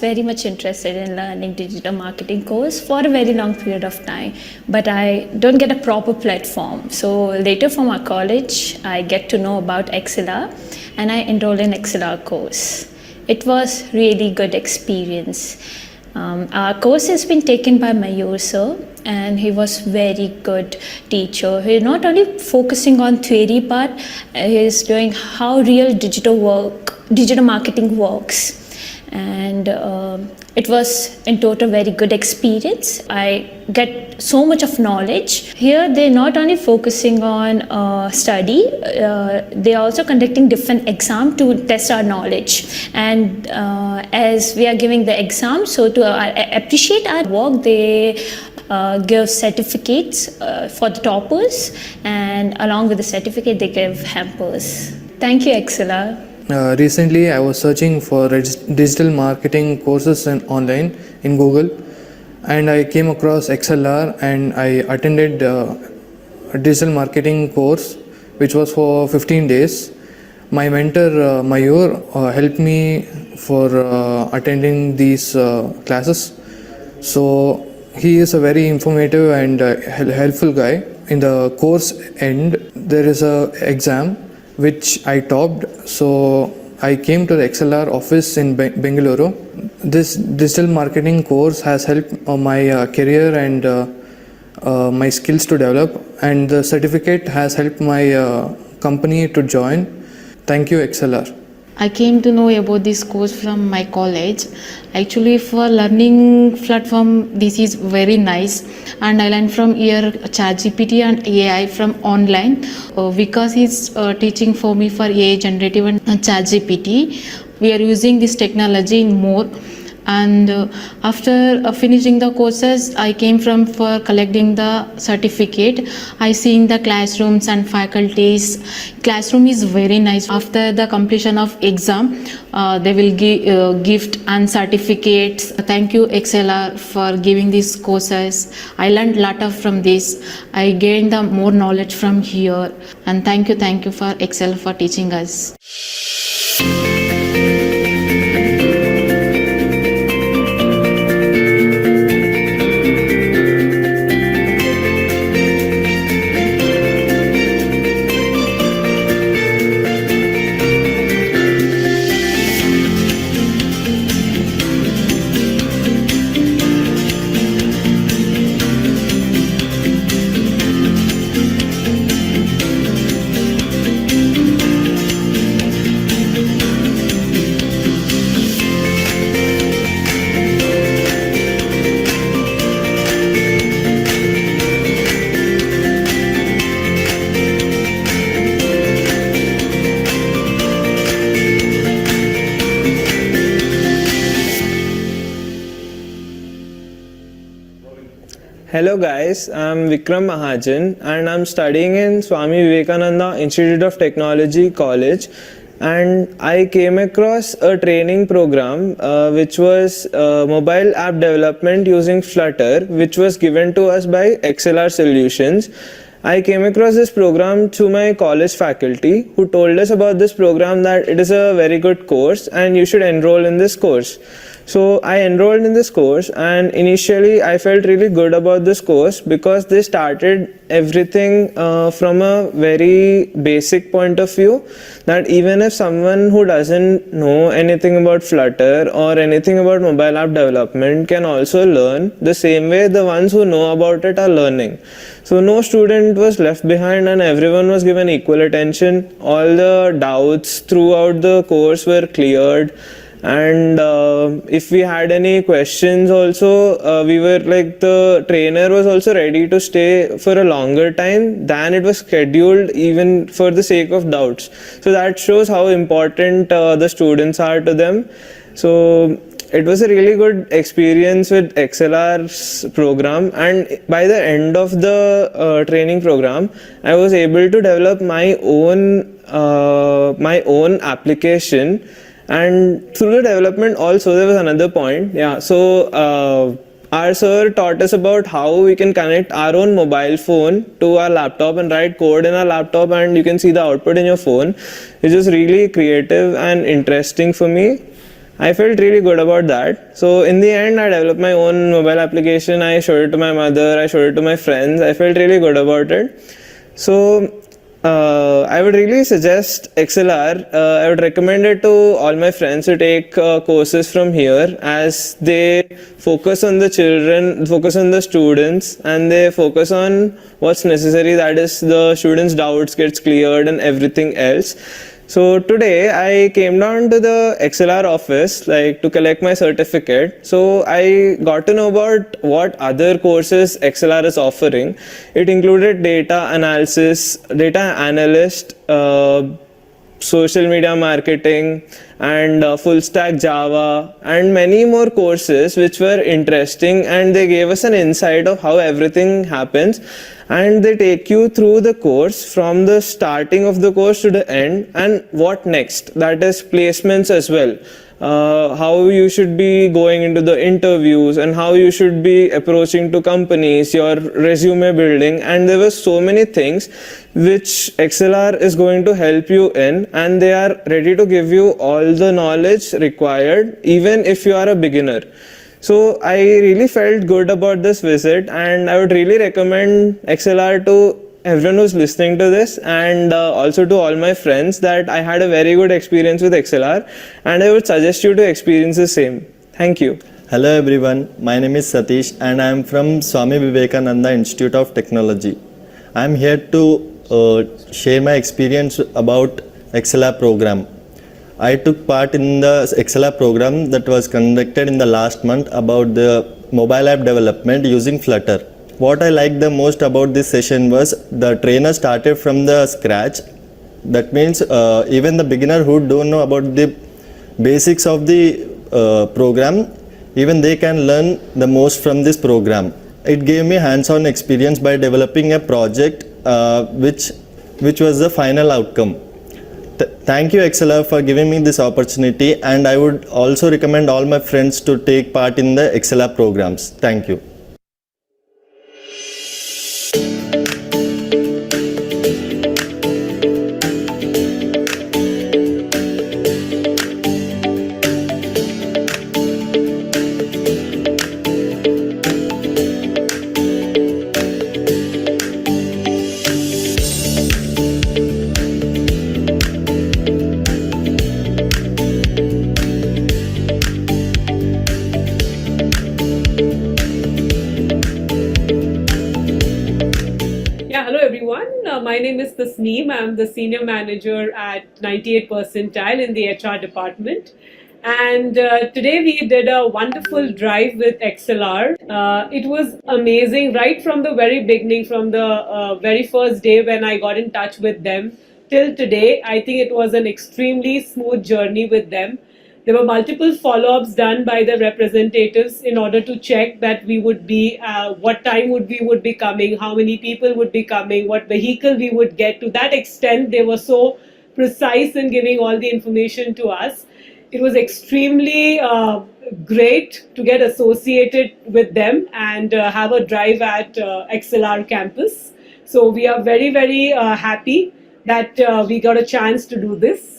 very much interested in learning digital marketing course for a very long period of time, but I don't get a proper platform. So later from our college, I get to know about XLR and I enrolled in XLR course. It was really good experience. Our course has been taken by Mayur sir, and he was very good teacher. He's not only focusing on theory part, he's doing how real digital marketing works. And it was in total very good experience. I get so much of knowledge. Here they're not only focusing on study, they're also conducting different exams to test our knowledge. And as we are giving the exam, so to appreciate our work, they give certificates for the toppers, and along with the certificate they give hampers. Thank you, XLR. Recently, I was searching for digital marketing courses online in Google, and I came across XLR, and I attended a digital marketing course which was for 15 days. My mentor Mayur helped me for attending these classes. So he is a very informative and helpful guy. In the course end, there is a exam which I topped, so I came to the XLR office in Bengaluru. This digital marketing course has helped my career and my skills to develop, and the certificate has helped my company to join. Thank you, XLR. I came to know about this course from my college. Actually, for learning platform, this is very nice, and I learned from here ChatGPT and AI from online. Because he's teaching for me for AI generative and ChatGPT. We are using this technology in more. And after finishing the courses, I came for collecting the certificate. I seen the classrooms and faculties. Classroom is very nice. After the completion of exam, they will give gift and certificates. Thank you, XLR, for giving these courses. I learned a lot from this. I gained the more knowledge from here. And thank you for XLR for teaching us. Hello guys, I'm Vikram Mahajan and I'm studying in Swami Vivekananda Institute of Technology College, and I came across a training program which was mobile app development using Flutter, which was given to us by XLR Solutions. I came across this program through my college faculty who told us about this program, that it is a very good course and you should enroll in this course. So I enrolled in this course, and initially I felt really good about this course because they started everything from a very basic point of view, that even if someone who doesn't know anything about Flutter or anything about mobile app development can also learn the same way the ones who know about it are learning. So no student was left behind and everyone was given equal attention. All the doubts throughout the course were cleared. And if we had any questions also, we were like, the trainer was also ready to stay for a longer time than it was scheduled, even for the sake of doubts. So that shows how important the students are to them. So it was a really good experience with XLR's program, and by the end of the training program, I was able to develop my own application. And through the development also, there was another point. So our sir taught us about how we can connect our own mobile phone to our laptop and write code in our laptop, and you can see the output in your phone. It was really creative and interesting for me. I felt really good about that. So in the end, I developed my own mobile application. I showed it to my mother. I showed it to my friends. I felt really good about it. So I would really suggest XLR. I would recommend it to all my friends to take courses from here, as they focus on the children, focus on the students, and they focus on what's necessary. That is, the students' doubts gets cleared and everything else. So today I came down to the XLR office like to collect my certificate. So I got to know about what other courses XLR is offering. It included data analysis, data analyst, social media marketing, and full stack Java, and many more courses which were interesting, and they gave us an insight of how everything happens, and they take you through the course from the starting of the course to the end, and what next, that is placements as well. How you should be going into the interviews and how you should be approaching to companies, your resume building, and there were so many things which XLR is going to help you in, and they are ready to give you all the knowledge required even if you are a beginner. So I really felt good about this visit, and I would really recommend XLR to everyone who's listening to this, and also to all my friends, that I had a very good experience with XLR, and I would suggest you to experience the same. Thank you. Hello everyone, my name is Satish and I am from Swami Vivekananda Institute of Technology. I am here to share my experience about XLR program. I took part in the XLR program that was conducted in the last month about the mobile app development using Flutter. What I liked the most about this session was the trainer started from the scratch. That means even the beginner who don't know about the basics of the program, even they can learn the most from this program. It gave me hands-on experience by developing a project which was the final outcome. Thank you XLR for giving me this opportunity, and I would also recommend all my friends to take part in the XLR programs. Thank you. Yeah, hello everyone. My name is Tasneem. I'm the senior manager at 98 percentile in the HR department. And today we did a wonderful drive with XLR. It was amazing right from the very beginning, from the very first day when I got in touch with them till today. I think it was an extremely smooth journey with them. There were multiple follow-ups done by the representatives in order to check that we would be, what time we would be coming, how many people would be coming, what vehicle we would get. To that extent, they were so precise in giving all the information to us. It was extremely great to get associated with them and have a drive at XLR campus. So we are very, very happy that we got a chance to do this.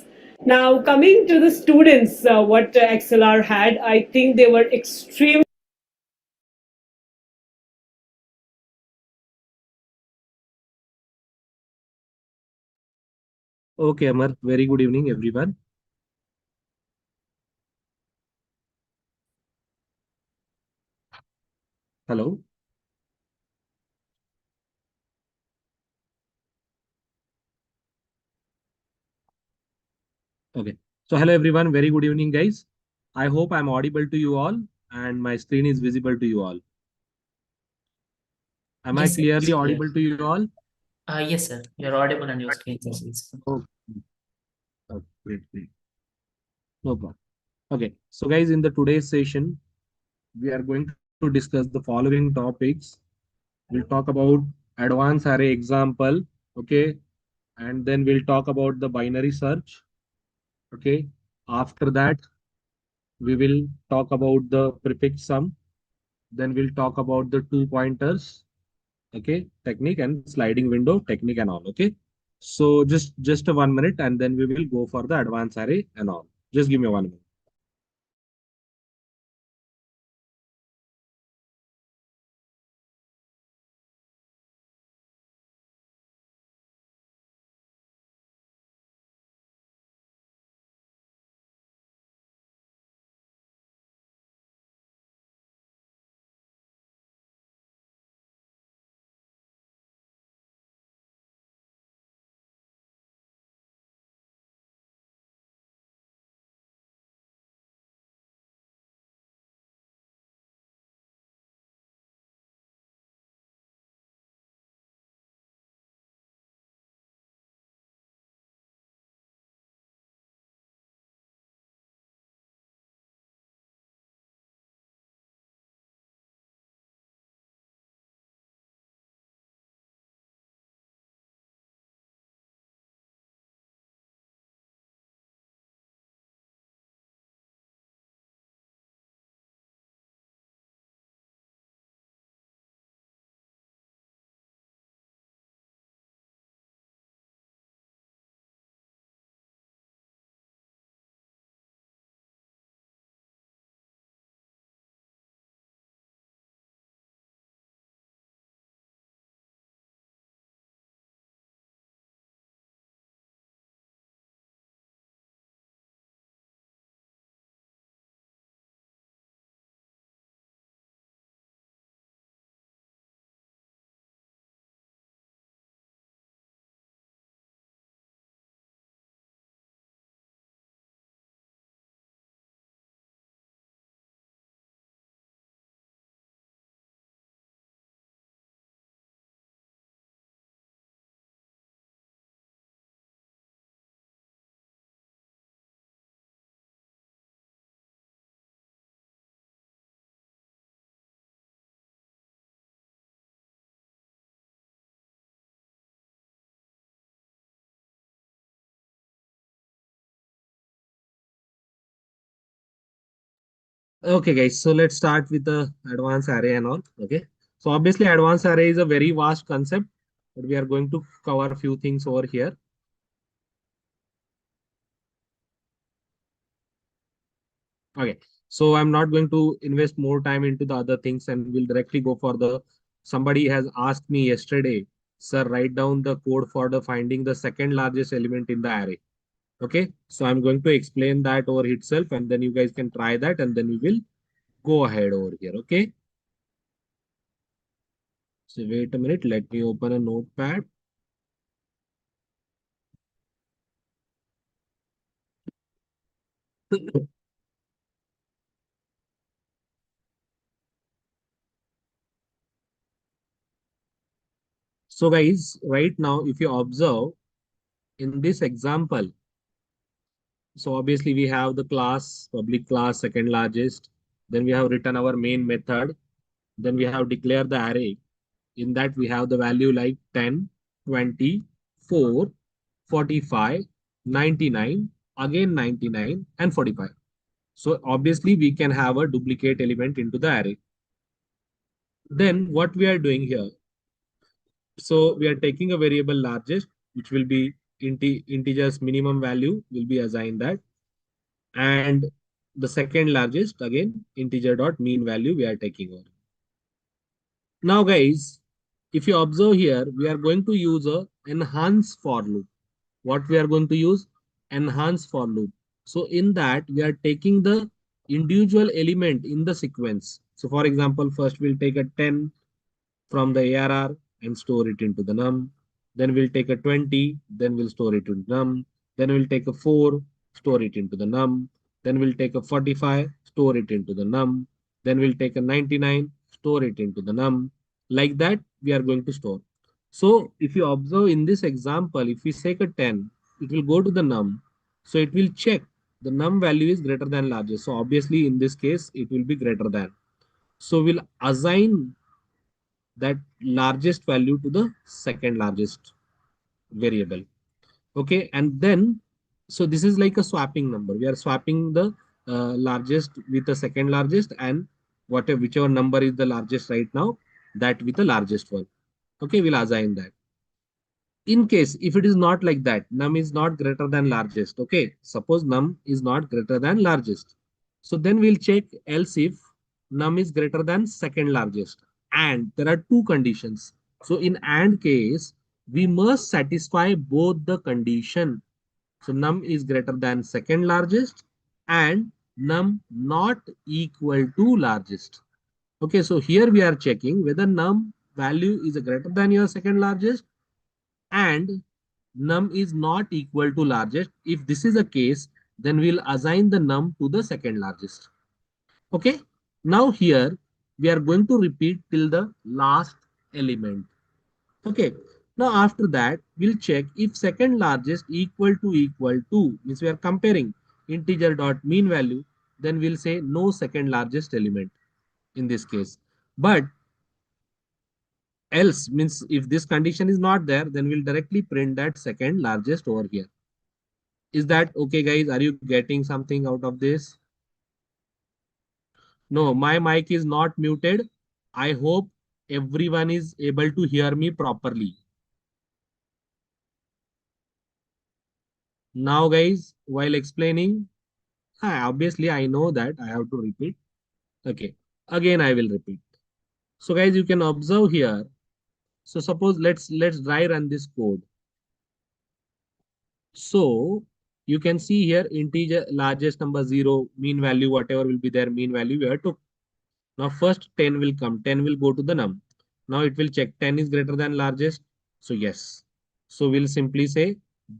Now, coming to the students, what XLR had, I think they were extremely Okay, Amar. Very good evening, everyone. Hello. Okay. So, hello, everyone. Very good evening, guys. I hope I'm audible to you all and my screen is visible to you all. Am I Yes, sir. clearly Yes. audible to you all? Yes, sir. You're audible and your screen is visible. Okay. Great, great. No problem. Okay. So, guys, in the today's session, we are going to discuss the following topics. We'll talk about advanced array example. Okay. And then we'll talk about the binary search. Okay. After that, we will talk about the prefix sum. Then we'll talk about the two pointers, okay, technique and sliding window technique and all. Okay. So just a 1 minute and then we will go for the advanced array and all. Just give me 1 minute. Okay, guys. So let's start with the advanced array and all. Okay. So obviously, advanced array is a very vast concept, but we are going to cover a few things over here. Okay. So I'm not going to invest more time into the other things, and we'll directly go for the. Somebody has asked me yesterday, sir, write down the code for the finding the second largest element in the array. Okay. So I'm going to explain that over itself, and then you guys can try that, and then we will go ahead over here. Okay. So wait a minute. Let me open a notepad. So guys, right now, if you observe in this example, so obviously we have the class, public class, second largest. Then we have written our main method. Then we have declared the array. In that we have the value like 10, 20, 4, 45, 99, again 99 and 45. So obviously we can have a duplicate element into the array. Then what we are doing here, so we are taking a variable largest, which will be integers minimum value will be assigned that. And the second largest, again, integer dot mean value we are taking over. Now, guys, if you observe here, we are going to use a enhance for loop. What we are going to use? Enhance for loop. So in that, we are taking the individual element in the sequence. So for example, first we'll take a 10 from the ARR and store it into the num. Then we'll take a 20, then we'll store it into num. Then we'll take a 4, store it into the num. Then we'll take a 45, store it into the num. Then we'll take a 99, store it into the num. Like that, we are going to store. So if you observe in this example, if we take a 10, it will go to the num. So it will check the num value is greater than largest. So obviously in this case, it will be greater than. So we'll assign that largest value to the second largest variable. Okay, and then so this is like a swapping number. We are swapping the largest with the second largest, and whatever whichever number is the largest right now, that with the largest one. Okay, we'll assign that. In case if it is not like that, num is not greater than largest. Okay, suppose num is not greater than largest. So then we'll check else if num is greater than second largest. And there are two conditions. So in and case, we must satisfy both the condition. So num is greater than second largest and num not equal to largest. Okay, so here we are checking whether num value is greater than your second largest and num is not equal to largest. If this is the case, then we'll assign the num to the second largest. Okay. Now here we are going to repeat till the last element. Okay. Now after that, we'll check if second largest equal to means we are comparing integer dot mean value. Then we'll say no second largest element in this case. But else means if this condition is not there, then we'll directly print that second largest over here. Is that okay, guys? Are you getting something out of this? No, my mic is not muted. I hope everyone is able to hear me properly. Now, guys, while explaining, obviously I know that I have to repeat. Okay, again I will repeat. So, guys, you can observe here. So, suppose let's dry run this code. So you can see here integer largest number 0, mean value, whatever will be there, mean value we have to. Now first 10 will come, 10 will go to the num. Now it will check 10 is greater than largest. So yes. So we'll simply say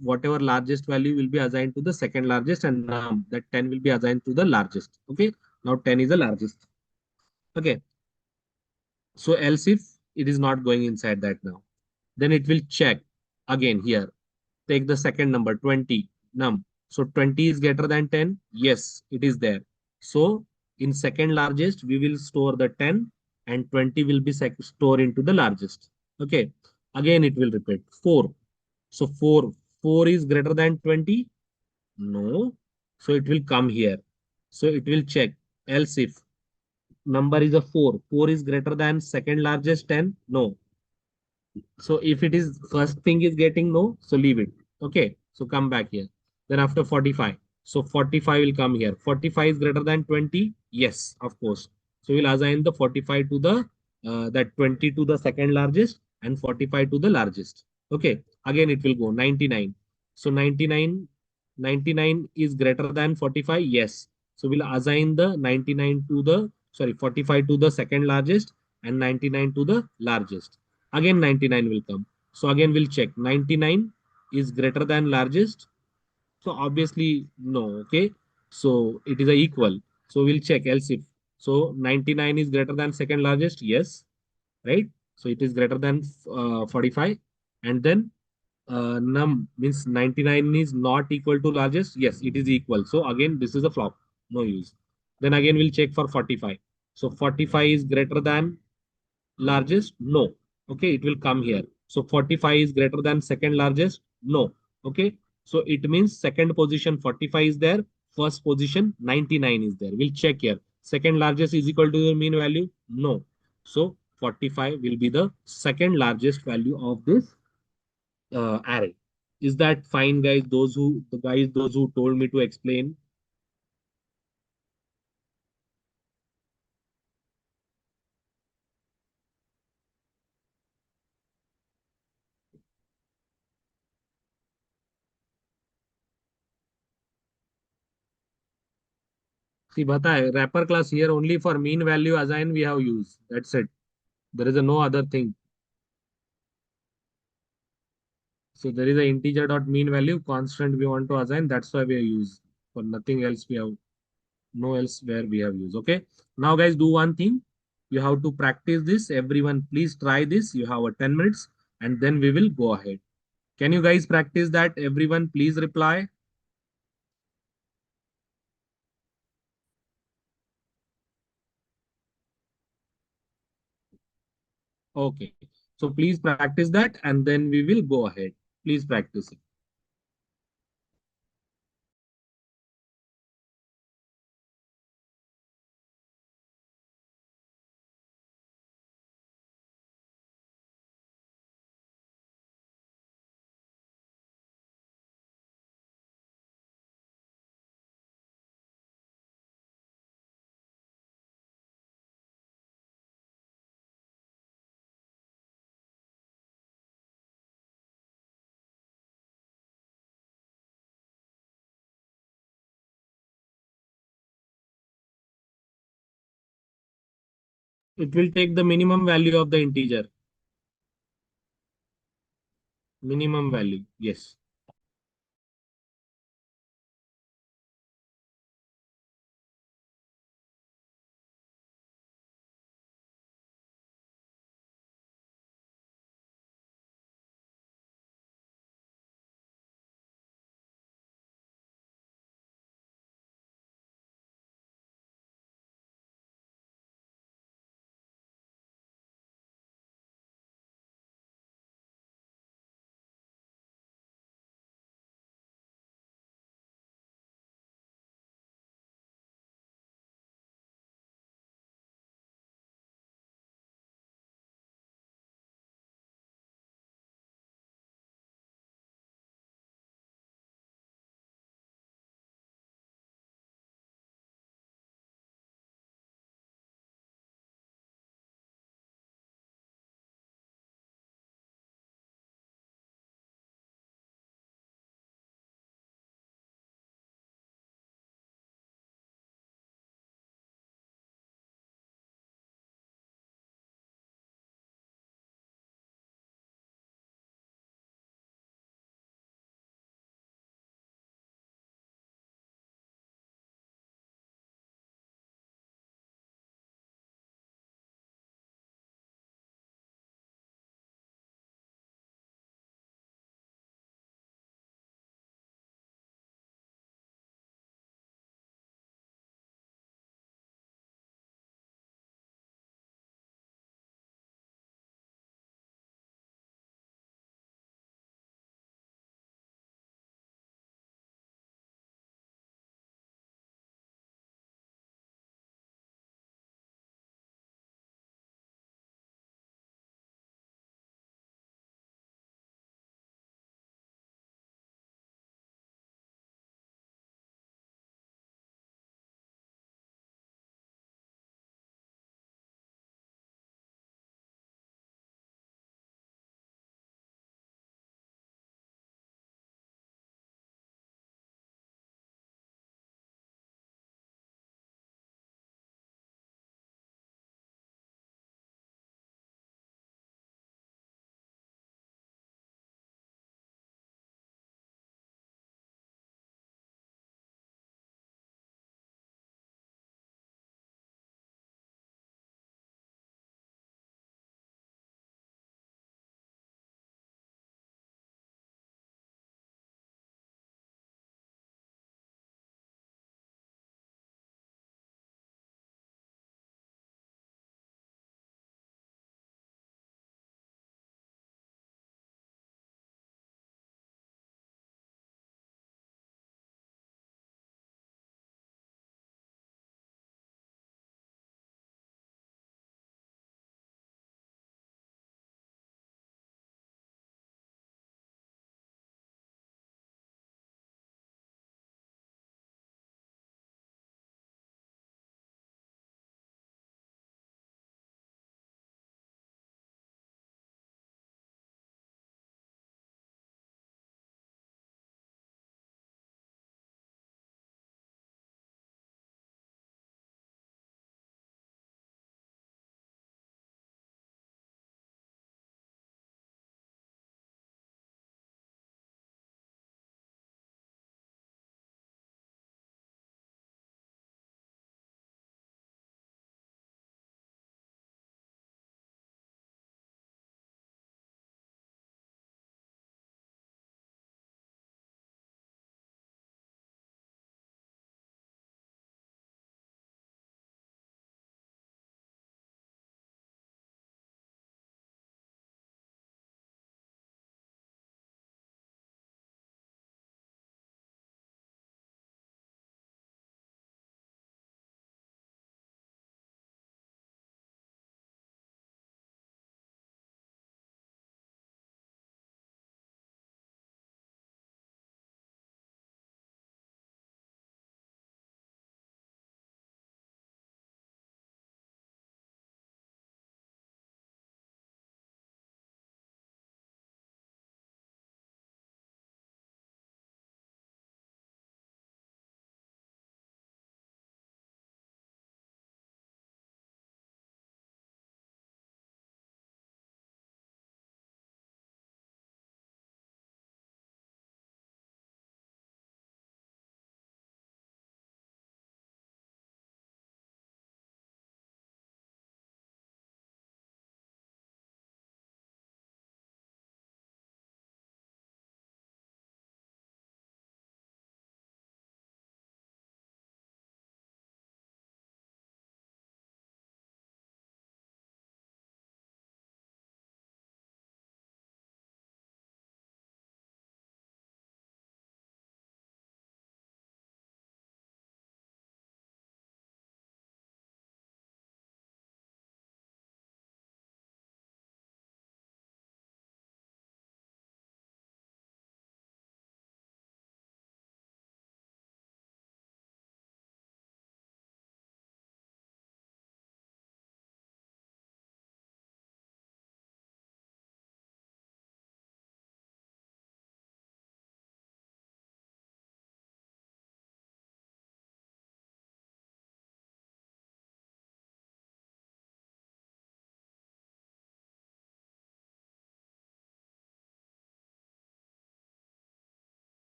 whatever largest value will be assigned to the second largest and num that 10 will be assigned to the largest. Okay. Now 10 is the largest. Okay. So else if it is not going inside that now, then it will check again here. Take the second number 20 num. So 20 is greater than 10. Yes, it is there. So in second largest, we will store the 10 and 20 will be stored into the largest. Okay. Again, it will repeat 4. So 4 is greater than 20. No. So it will come here. So it will check Else if number is a 4, 4 is greater than second largest 10, no. So if it is first thing is getting no, so leave it. Okay. So come back here. Then after 45. So 45 will come here. 45 is greater than 20. Yes, of course. So we'll assign the 45 to the that 20 to the second largest and 45 to the largest. Okay. Again it will go 99. So 99 is greater than 45. Yes. So we'll assign the 99 to the 45 to the second largest and 99 to the largest. Again 99 will come. So again we'll check 99 is greater than largest. So obviously no. Okay. So it is a equal. So we'll check else if. So 99 is greater than second largest. Yes. Right. So it is greater than 45. And then num means 99 is not equal to largest. Yes, it is equal. So again this is a flop. No use. Then again we'll check for 45. So 45 is greater than largest? No. Okay, it will come here. So 45 is greater than second largest? No. Okay, so it means second position 45 is there, first position 99 is there. We'll check here. Second largest is equal to the mean value? No. So 45 will be the second largest value of this array. Is that fine, guys? Those who told me to explain. See, bata hai, wrapper class here only for mean value assign we have used. That's it. There is a no other thing. So there is a integer dot mean value constant we want to assign. That's why we use. For nothing else we have no else where we have used. Okay. Now guys, do one thing. You have to practice this. Everyone, please try this. You have a 10 minutes and then we will go ahead. Can you guys practice that? Everyone, please reply. Okay. So please practice that and then we will go ahead. Please practice it. It will take the minimum value of the integer. Minimum value. Yes.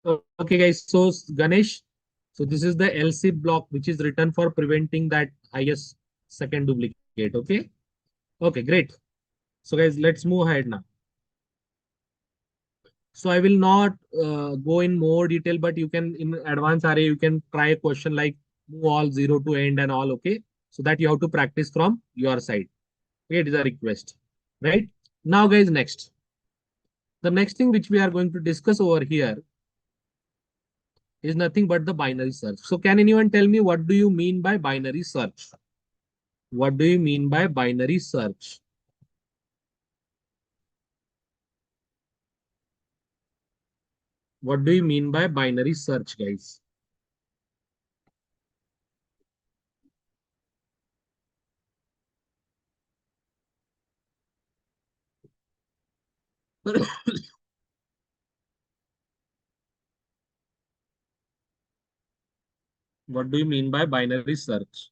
Okay, guys. So Ganesh, so this is the LC block which is written for preventing that highest second duplicate. Okay. Okay, great. So guys, let's move ahead now. So I will not go in more detail, but you can in advanced array you can try a question like move all zero to end and all. Okay, so that you have to practice from your side. Okay, it is a request, right? Now, guys, next the next thing which we are going to discuss over here is nothing but the binary search. So can anyone tell me what do you mean by binary search? What do you mean by binary search? What do you mean by binary search, guys? What do you mean by binary search?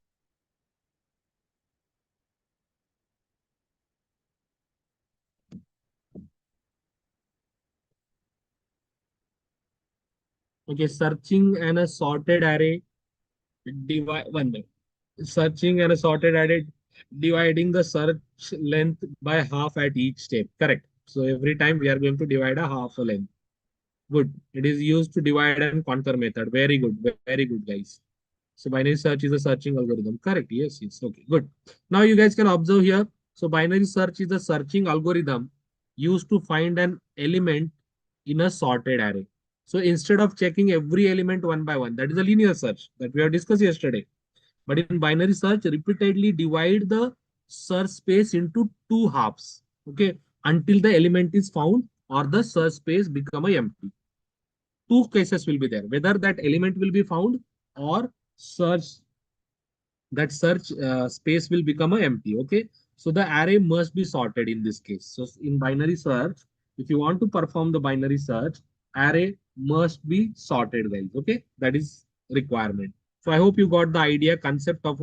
Okay, searching and a sorted array divide one minute. Searching and a sorted array dividing the search length by half at each step. Correct. So every time we are going to divide a half a length. Good. It is used to divide and conquer method. Very good. Very good, guys. So binary search is a searching algorithm. Correct. Yes, yes. Okay, good. Now you guys can observe here. So binary search is a searching algorithm used to find an element in a sorted array. So instead of checking every element one by one, that is a linear search that we have discussed yesterday. But in binary search, repeatedly divide the search space into two halves. Okay, until the element is found or the search space become a empty. Two cases will be there, whether that element will be found or search that search space will become a empty. Okay, so the array must be sorted in this case. So in binary search, if you want to perform the binary search, array must be sorted, guys. Okay, that is requirement. So I hope you got the idea concept of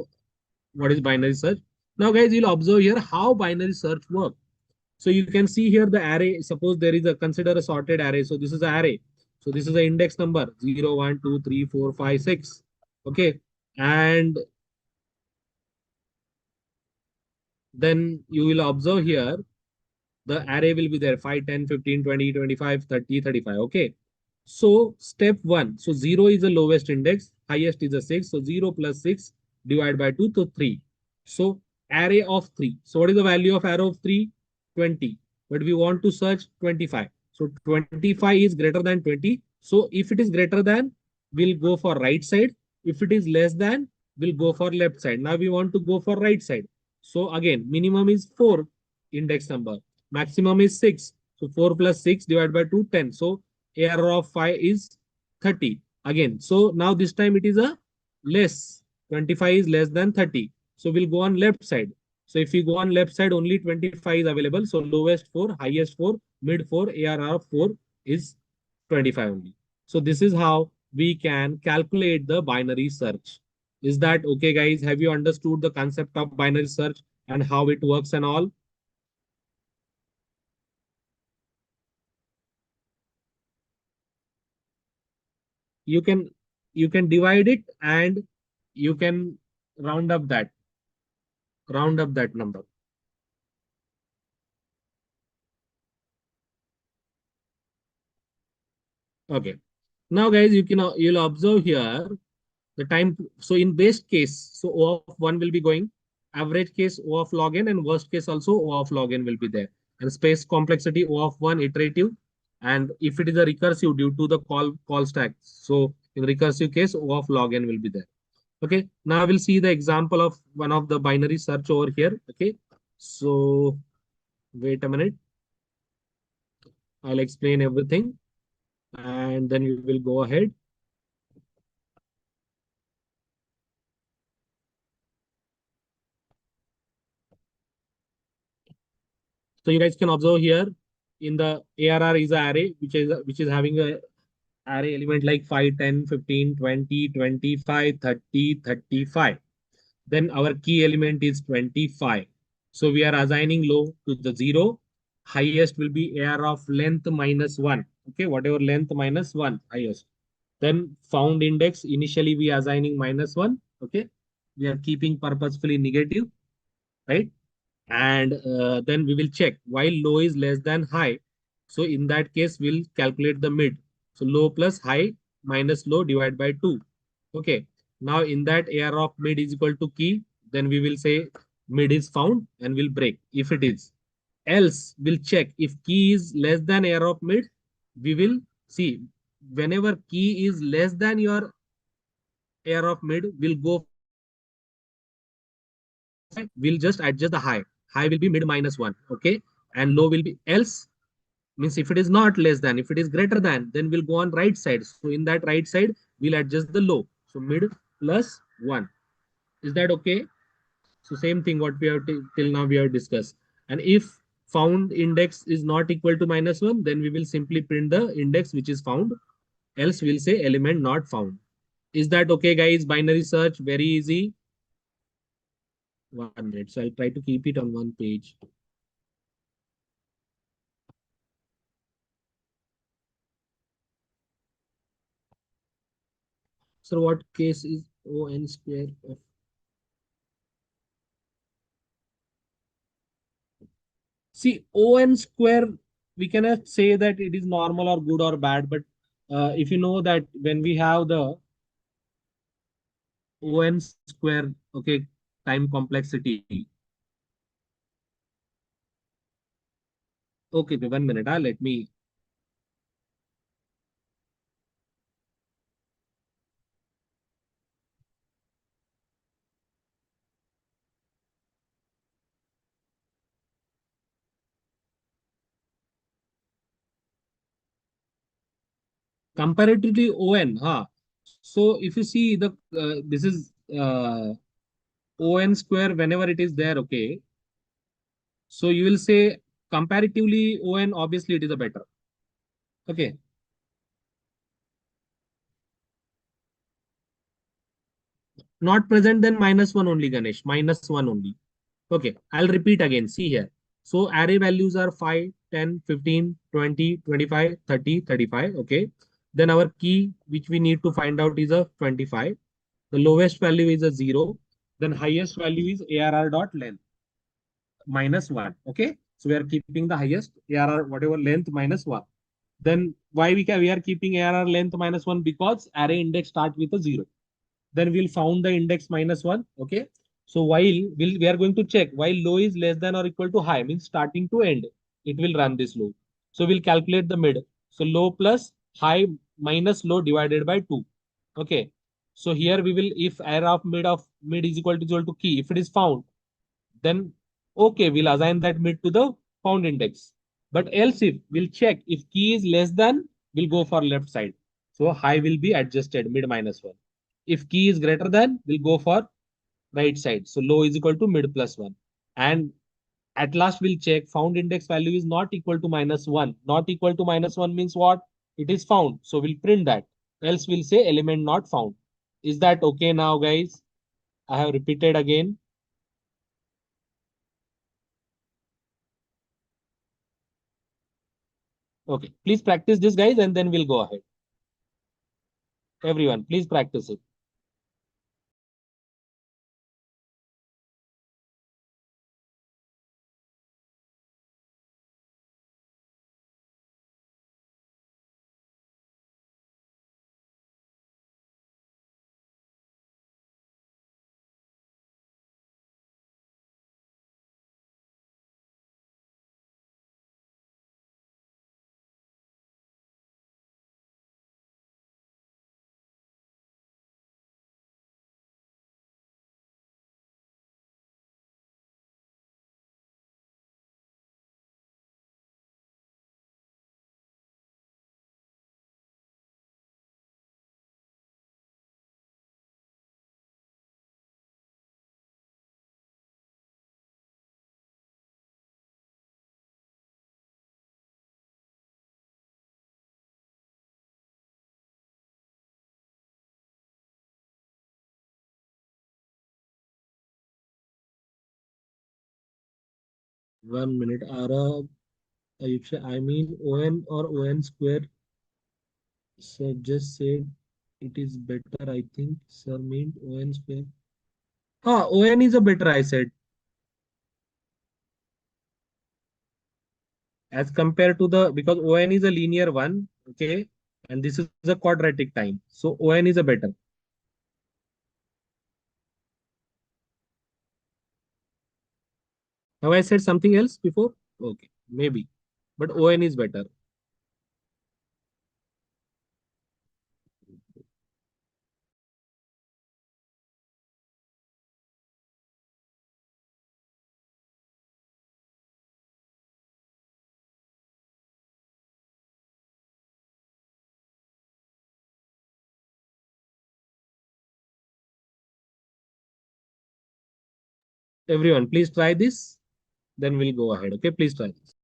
what is binary search. Now, guys, you'll observe here how binary search works. So you can see here the array. Suppose there is a consider a sorted array. So this is an array. So this is the index number 0, 1, 2, 3, 4, 5, 6. Okay. And then you will observe here the array will be there 5, 10, 15, 20, 25, 30, 35. Okay. So step one. So 0 is the lowest index, highest is a 6. So 0 plus 6 divided by 2 to 3. So array of 3. So what is the value of array of 3? 20. But we want to search 25. So 25 is greater than 20. So if it is greater than, we'll go for right side. If it is less than, we'll go for left side. Now we want to go for right side. So again, minimum is 4 index number. Maximum is 6. So 4 plus 6 divided by 2, 10. So error of 5 is 30. Again, so now this time it is a less. 25 is less than 30. So we'll go on left side. So if you go on left side, only 25 is available. So lowest 4, highest 4, mid 4, ARR of 4 is 25 only. So this is how we can calculate the binary search. Is that okay, guys? Have you understood the concept of binary search and how it works and all? You can divide it and you can round up that number. Okay. Now, guys, you'll observe here the time. So in best case, so O of 1 will be going, average case O of log n, and worst case also O of log n will be there. And space complexity O of 1 iterative. And if it is a recursive due to the call stack, so in recursive case O of log n will be there. Okay, now we'll see the example of one of the binary search over here. Okay, so wait a minute. I'll explain everything and then you will go ahead. So you guys can observe here in the ARR is an array which is having a array element like 5, 10, 15, 20, 25, 30, 35. Then our key element is 25. So we are assigning low to the 0. Highest will be AR of length minus 1. Okay, whatever length minus 1 highest. Then found index, initially we are assigning minus 1. Okay, we are keeping purposefully negative, right? And then we will check while low is less than high. So in that case, we'll calculate the mid. So low plus high minus low divided by 2. Okay. Now in that AR of mid is equal to key, then we will say mid is found and we'll break if it is. Else we'll check if key is less than AR of mid, we will see whenever key is less than your AR of mid, we'll go for left side. We'll just adjust the high. High will be mid minus 1. Okay. And low will be else means if it is not less than, if it is greater than, then we'll go on right side. So in that right side, we'll adjust the low. So mid plus 1. Is that okay? So same thing what we have till now we have discussed. And if found index is not equal to minus 1, then we will simply print the index which is found. Else we'll say element not found. Is that okay, guys? Binary search, very easy. 1 minute. So I'll try to keep it on one page. So what case is O(n) square of see O(n) square? We cannot say that it is normal or good or bad, but if you know that when we have the O(n) square, okay, time complexity. Okay, 1 minute. Let me. Comparatively O(n), huh? So if you see the this is O(n) square whenever it is there, okay. So you will say comparatively O(n), obviously it is a better. Okay. Not present, then minus 1 only, Ganesh. Minus 1 only. Okay. I'll repeat again. See here. So array values are 5, 10, 15, 20, 25, 30, 35. Okay. Then our key, which we need to find out, is a 25. The lowest value is a 0. Then highest value is ARR dot length minus 1. Okay. So we are keeping the highest ARR, whatever length minus 1. Then why we are keeping ARR length minus 1? Because array index start with a 0. Then we'll found the index minus 1. Okay. So while we are going to check while low is less than or equal to high, means starting to end, it will run this loop. So we'll calculate the mid. So low plus high minus low divided by 2. Okay. So here we will, if error of mid is equal to key, if it is found, then okay, we'll assign that mid to the found index. But else if we'll check if key is less than, we'll go for left side. So high will be adjusted mid minus 1. If key is greater than, we'll go for right side. So low is equal to mid plus 1. And at last we'll check found index value is not equal to minus 1. Not equal to minus 1 means what? It is found. So we'll print that. Else we'll say element not found. Is that okay now, guys? I have repeated again. Okay, please practice this, guys, and then we'll go ahead. Everyone, please practice it. One minute, Ara. I mean ON or ON square. Sir just said it is better. I think sir meant ON square. Ah, ON is a better. I said as compared to the because ON is a linear one. Okay, and this is a quadratic time. So ON is a better. Have I said something else before? Okay, maybe, but ON is better. Everyone, please try this. Then we'll go ahead. Okay, please try this.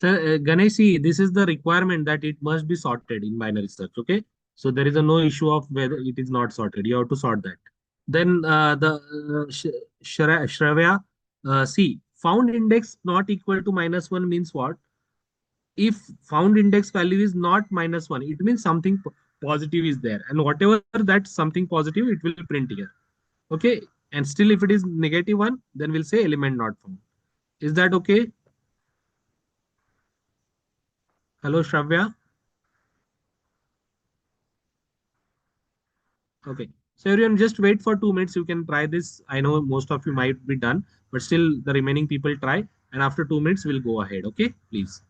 So, Ganesh, see, this is the requirement that it must be sorted in binary search. Okay. So there is a no issue of whether it is not sorted. You have to sort that. Then Shravya, see, found index not equal to -1 means what? If found index value is not -1, it means something positive is there. And whatever that something positive, it will print here. Okay. And still, if it is -1, then we'll say element not found. Is that okay? Hello, Shravya. Okay. So everyone just wait for 2 minutes. You can try this. I know most of you might be done, but still the remaining people try. And after 2 minutes, we'll go ahead. Okay, please.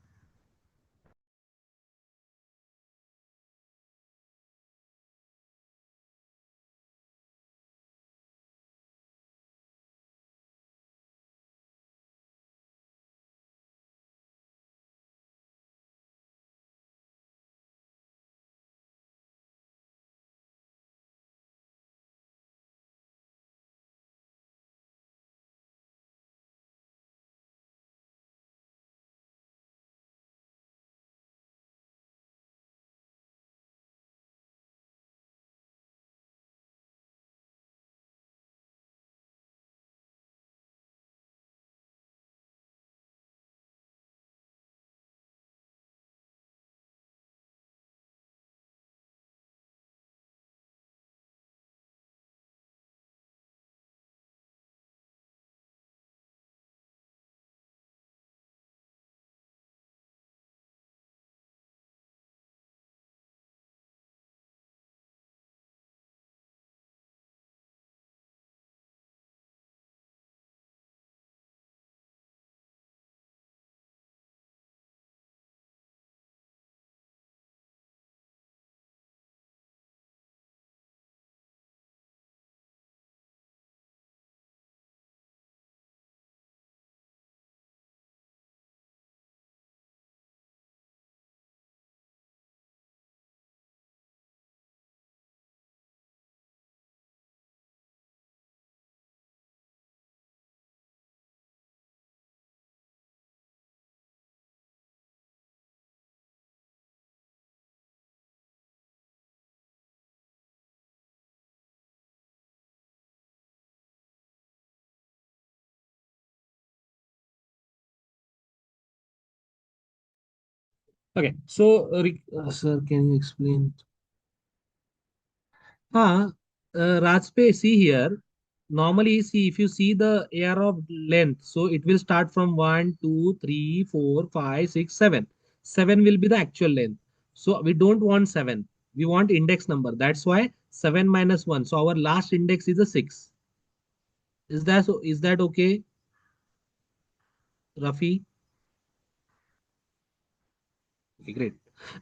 Okay. So, sir, can you explain? Rajpe, see here. Normally, see if you see the AR of length, so it will start from 1, 2, 3, 4, 5, 6, 7. 7 will be the actual length. So we don't want 7. We want index number. That's why 7 minus 1. So our last index is a 6. Is that so? Is that okay, Rafi? Okay, great.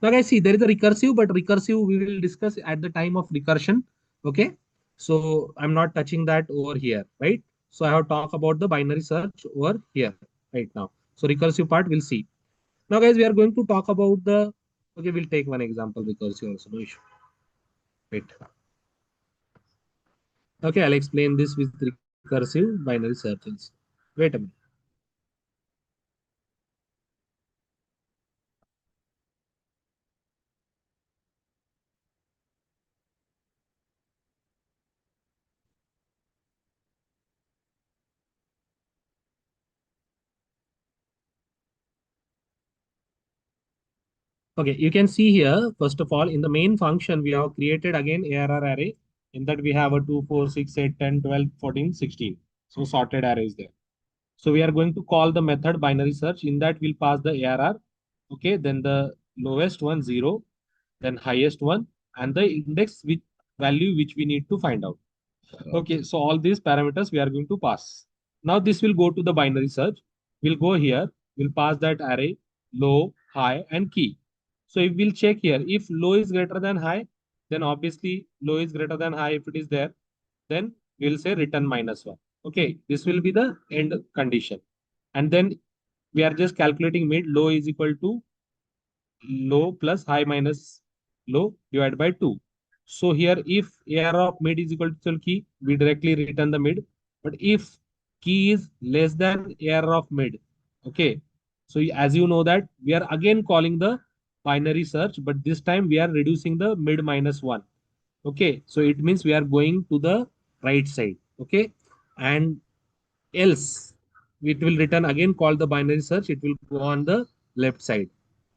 Now, guys, see, there is a recursive, but recursive we will discuss at the time of recursion. Okay. So I'm not touching that over here, right? So I have talked about the binary search over here right now. So recursive part we'll see. Now, guys, we are going to talk about the, okay, we'll take one example recursive also, no issue. Wait. Okay, I'll explain this with recursive binary searches. Wait a minute. Okay, you can see here, first of all, in the main function, we have created again ARR array. In that we have a 2, 4, 6, 8, 10, 12, 14, 16. So sorted array is there. So we are going to call the method binary search. In that we'll pass the ARR. Okay, then the lowest one 0, then highest one, and the index with value which we need to find out. Okay, so all these parameters we are going to pass. Now this will go to the binary search. We'll go here, we'll pass that array, low, high, and key. So if we'll check here, if low is greater than high, then obviously low is greater than high if it is there, then we'll say return -1. Okay, this will be the end condition. And then we are just calculating mid, low is equal to low plus high minus low divided by 2. So here if AR of mid is equal to key, we directly return the mid. But if key is less than AR of mid, okay, So as you know that we are again calling the binary search, but this time we are reducing the mid minus one. Okay, so it means we are going to the right side. Okay, and else it will return again call the binary search, it will go on the left side.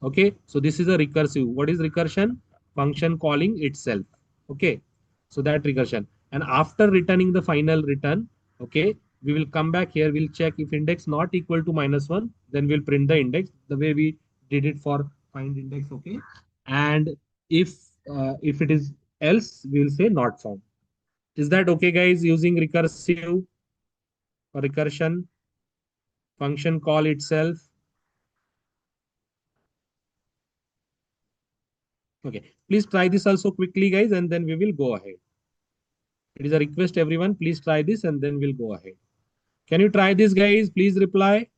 Okay, so this is a recursive. What is recursion? Function calling itself. Okay, so that recursion. And after returning the final return, okay, we will come back here, we'll check if index not equal to minus one, then we'll print the index the way we did it for find index. Okay, and if if it is else, we will say not found. Is that okay, guys? Using recursive or recursion function call itself. Okay, please try this also quickly, guys, and then we will go ahead. It is a request, everyone. Please try this and then we'll go ahead. Can you try this, guys? Please reply.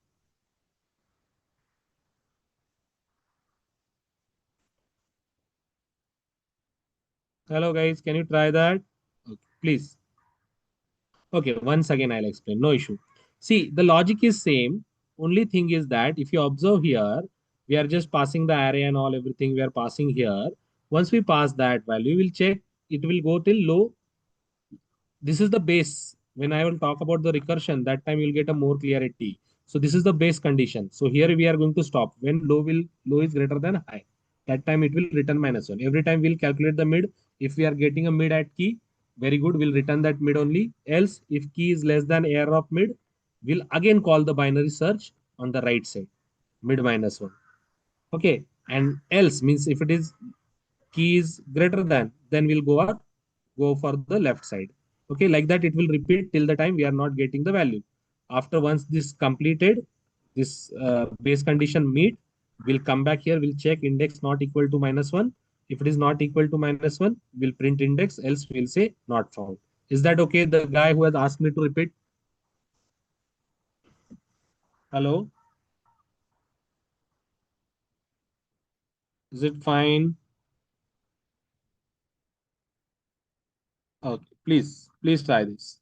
Hello, guys. Can you try that? Okay, please. Okay, once again, I'll explain. No issue. See, the logic is same. Only thing is that if you observe here, we are just passing the array and all everything we are passing here. Once we pass that value, we'll check it will go till low. This is the base. When I will talk about the recursion, that time you'll get a more clarity. So this is the base condition. So here we are going to stop when low is greater than high. That time it will return minus one. Every time we'll calculate the mid. If we are getting a mid at key, very good, we'll return that mid only. Else, if key is less than error of mid, we'll again call the binary search on the right side, mid minus one. Okay, and else means if it is key is greater than, then we'll go for the left side. Okay, like that it will repeat till the time we are not getting the value. After once this completed, this base condition meet, we'll come back here, we'll check index not equal to minus one. If it is not equal to minus one, we'll print index, else we'll say not found. Is that okay? The guy who has asked me to repeat. Hello, is it fine? Okay, please try this.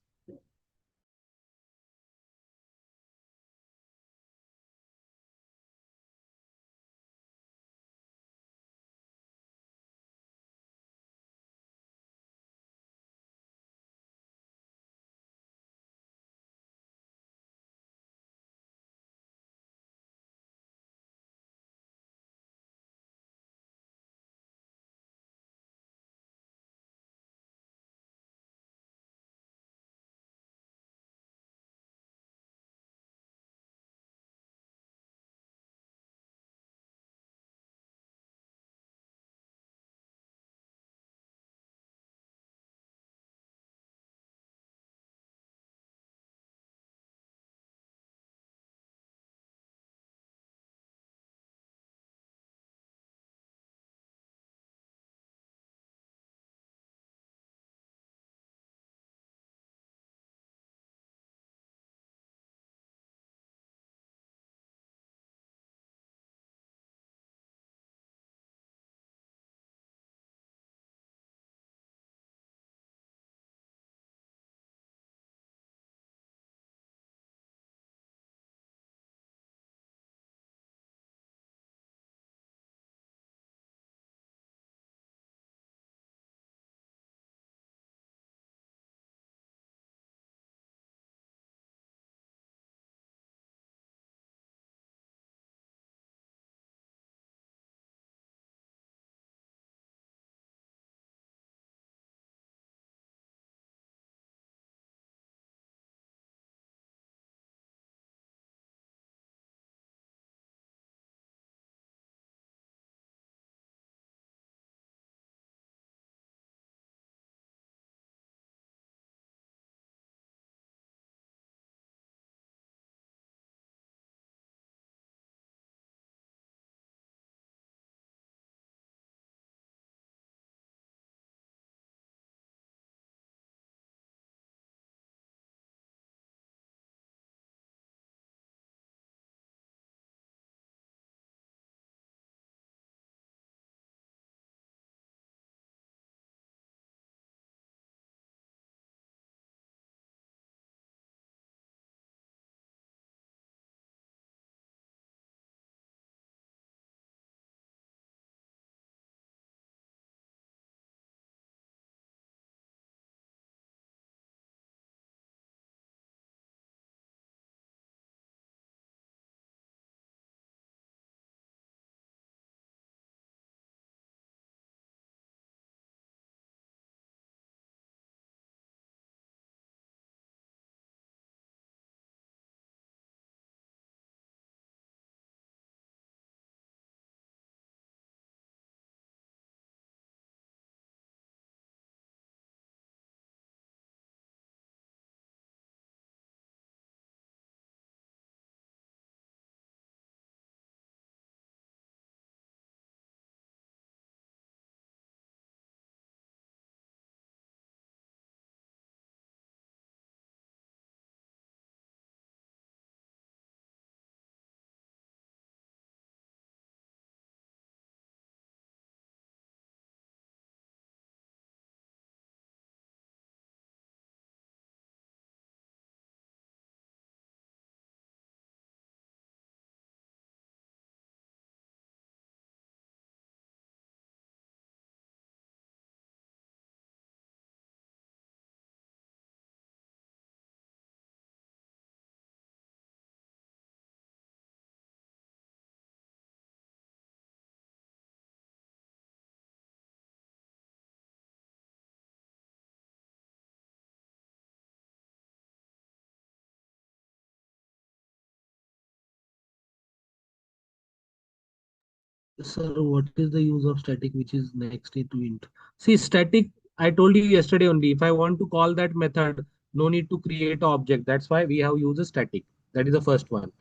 Sir, what is the use of static which is next to int? See, static, I told you yesterday only, if I want to call that method, no need to create an object. That's why we have used a static. That is the first one.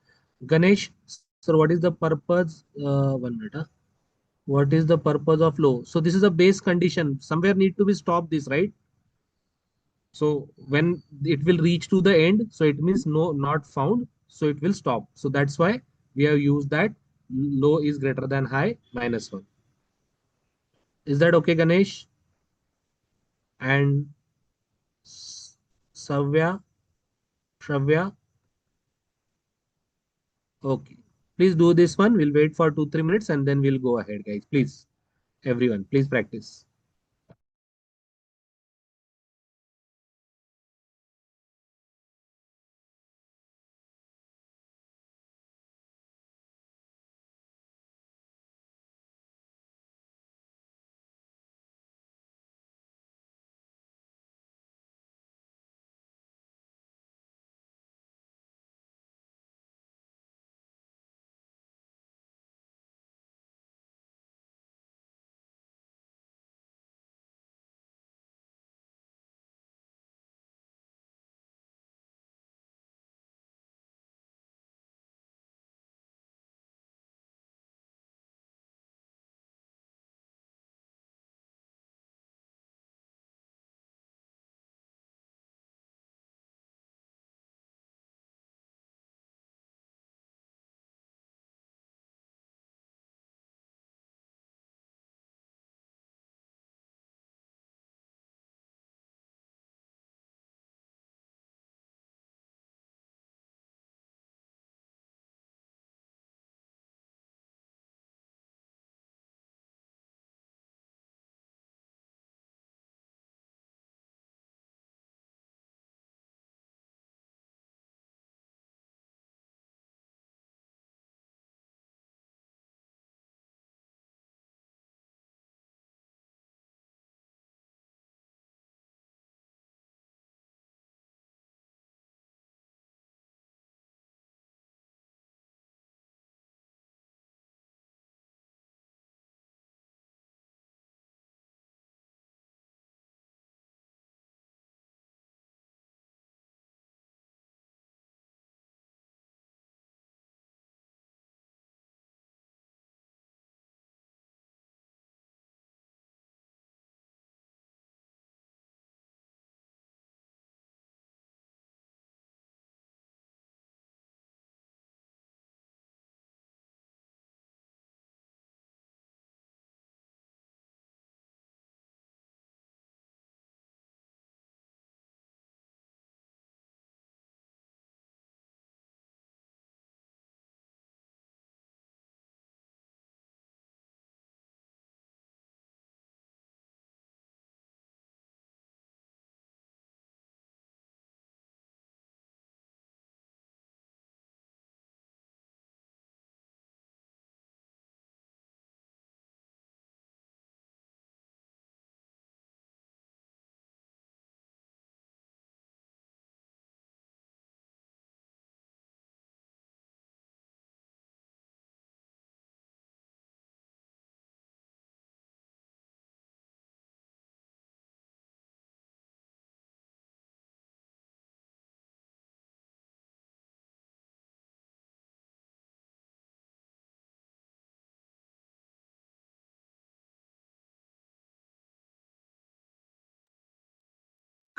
Ganesh, sir, what is the purpose? One minute. What is the purpose of low? So this is a base condition. Somewhere need to be stopped this, right? So when it will reach to the end, so it means no, not found. So it will stop. So that's why we have used that low is greater than high minus one. Is that okay, Ganesh? And Savya, Shravya? Okay. Please do this one. We'll wait for 2-3 minutes and then we'll go ahead, guys. Please, everyone, please practice.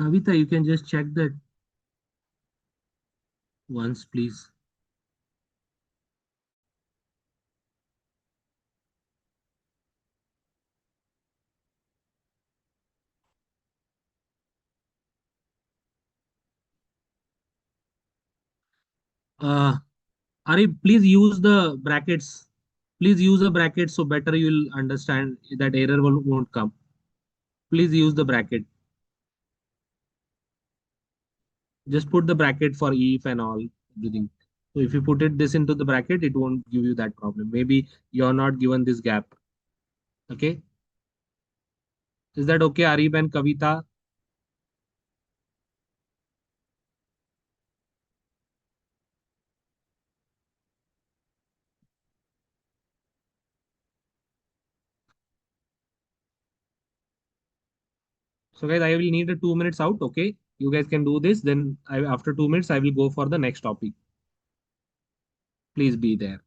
Kavita, you can just check that once, please. Uh, Ari, please use the brackets. Please use a bracket so better you'll understand that error won't come. Please use the bracket. Just put the bracket for if and all everything. So if you put it this into the bracket, it won't give you that problem. Maybe you're not given this gap. Okay. Is that okay, Arif and Kavita? So guys, I will need a 2 minutes out. Okay, you guys can do this. Then after 2 minutes, I will go for the next topic. Please be there.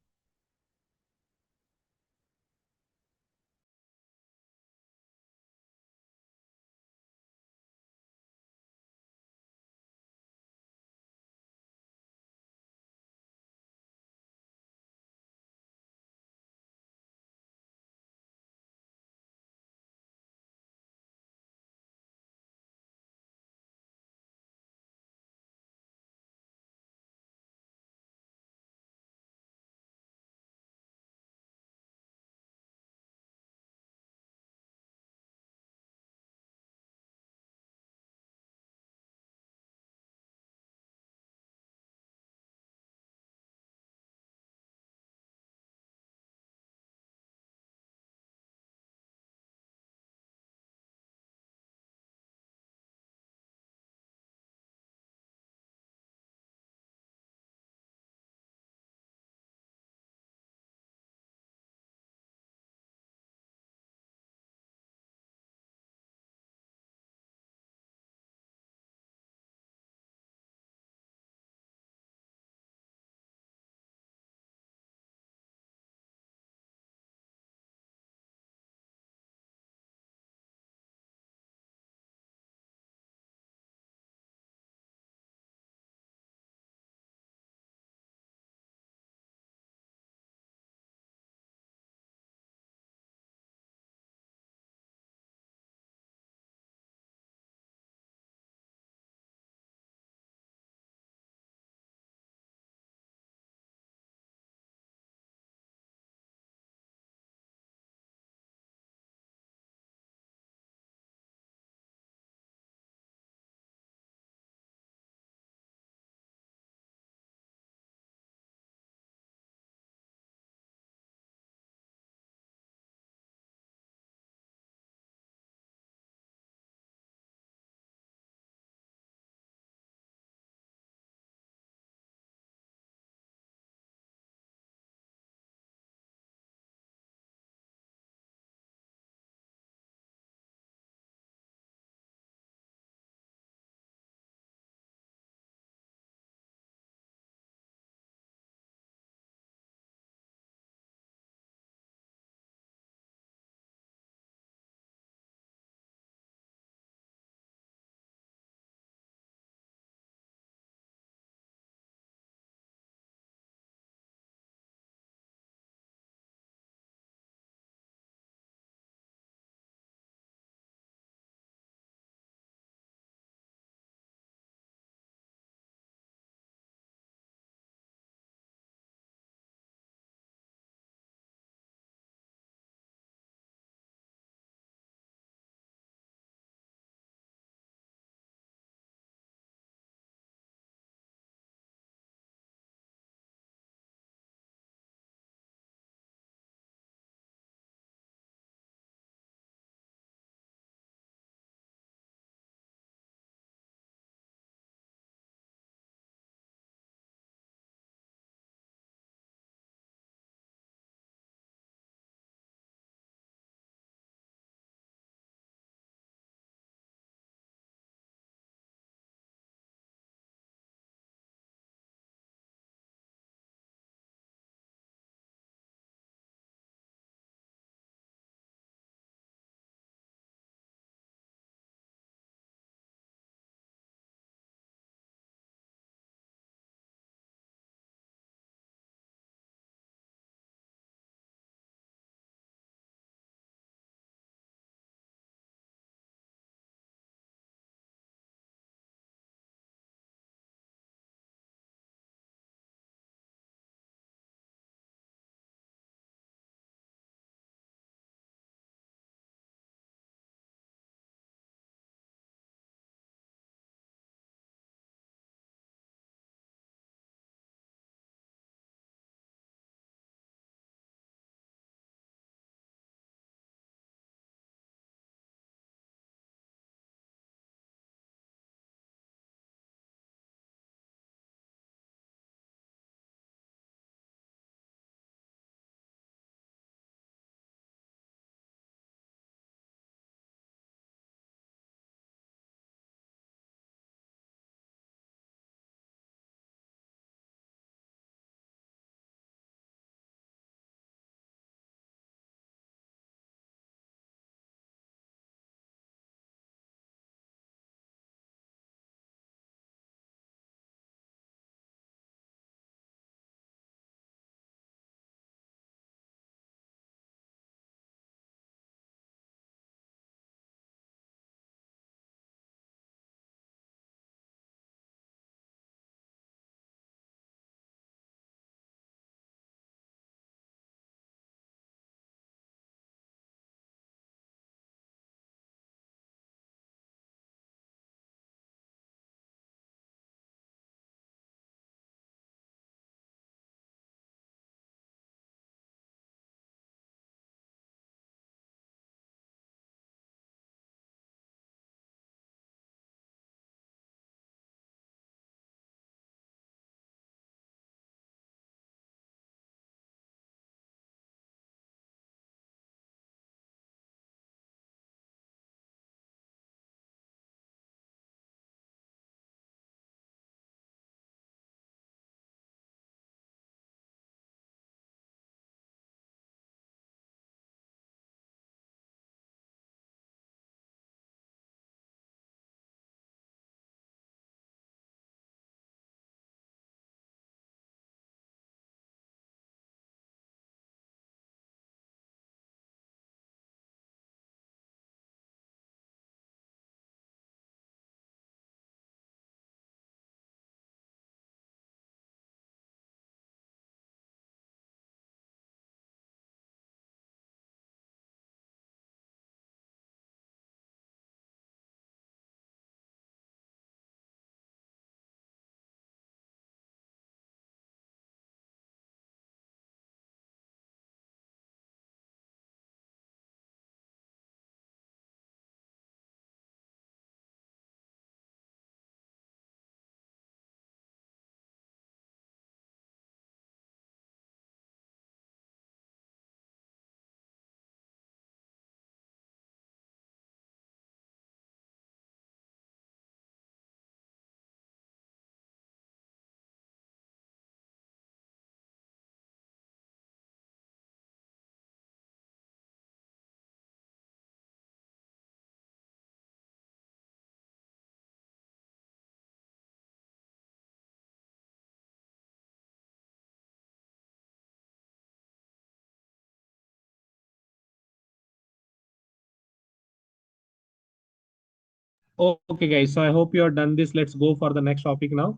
Okay, guys. So I hope you are done this. Let's go for the next topic now.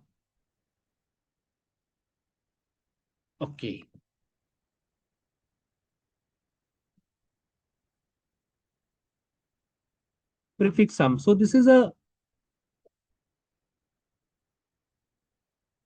Okay. Prefix sum. So this is a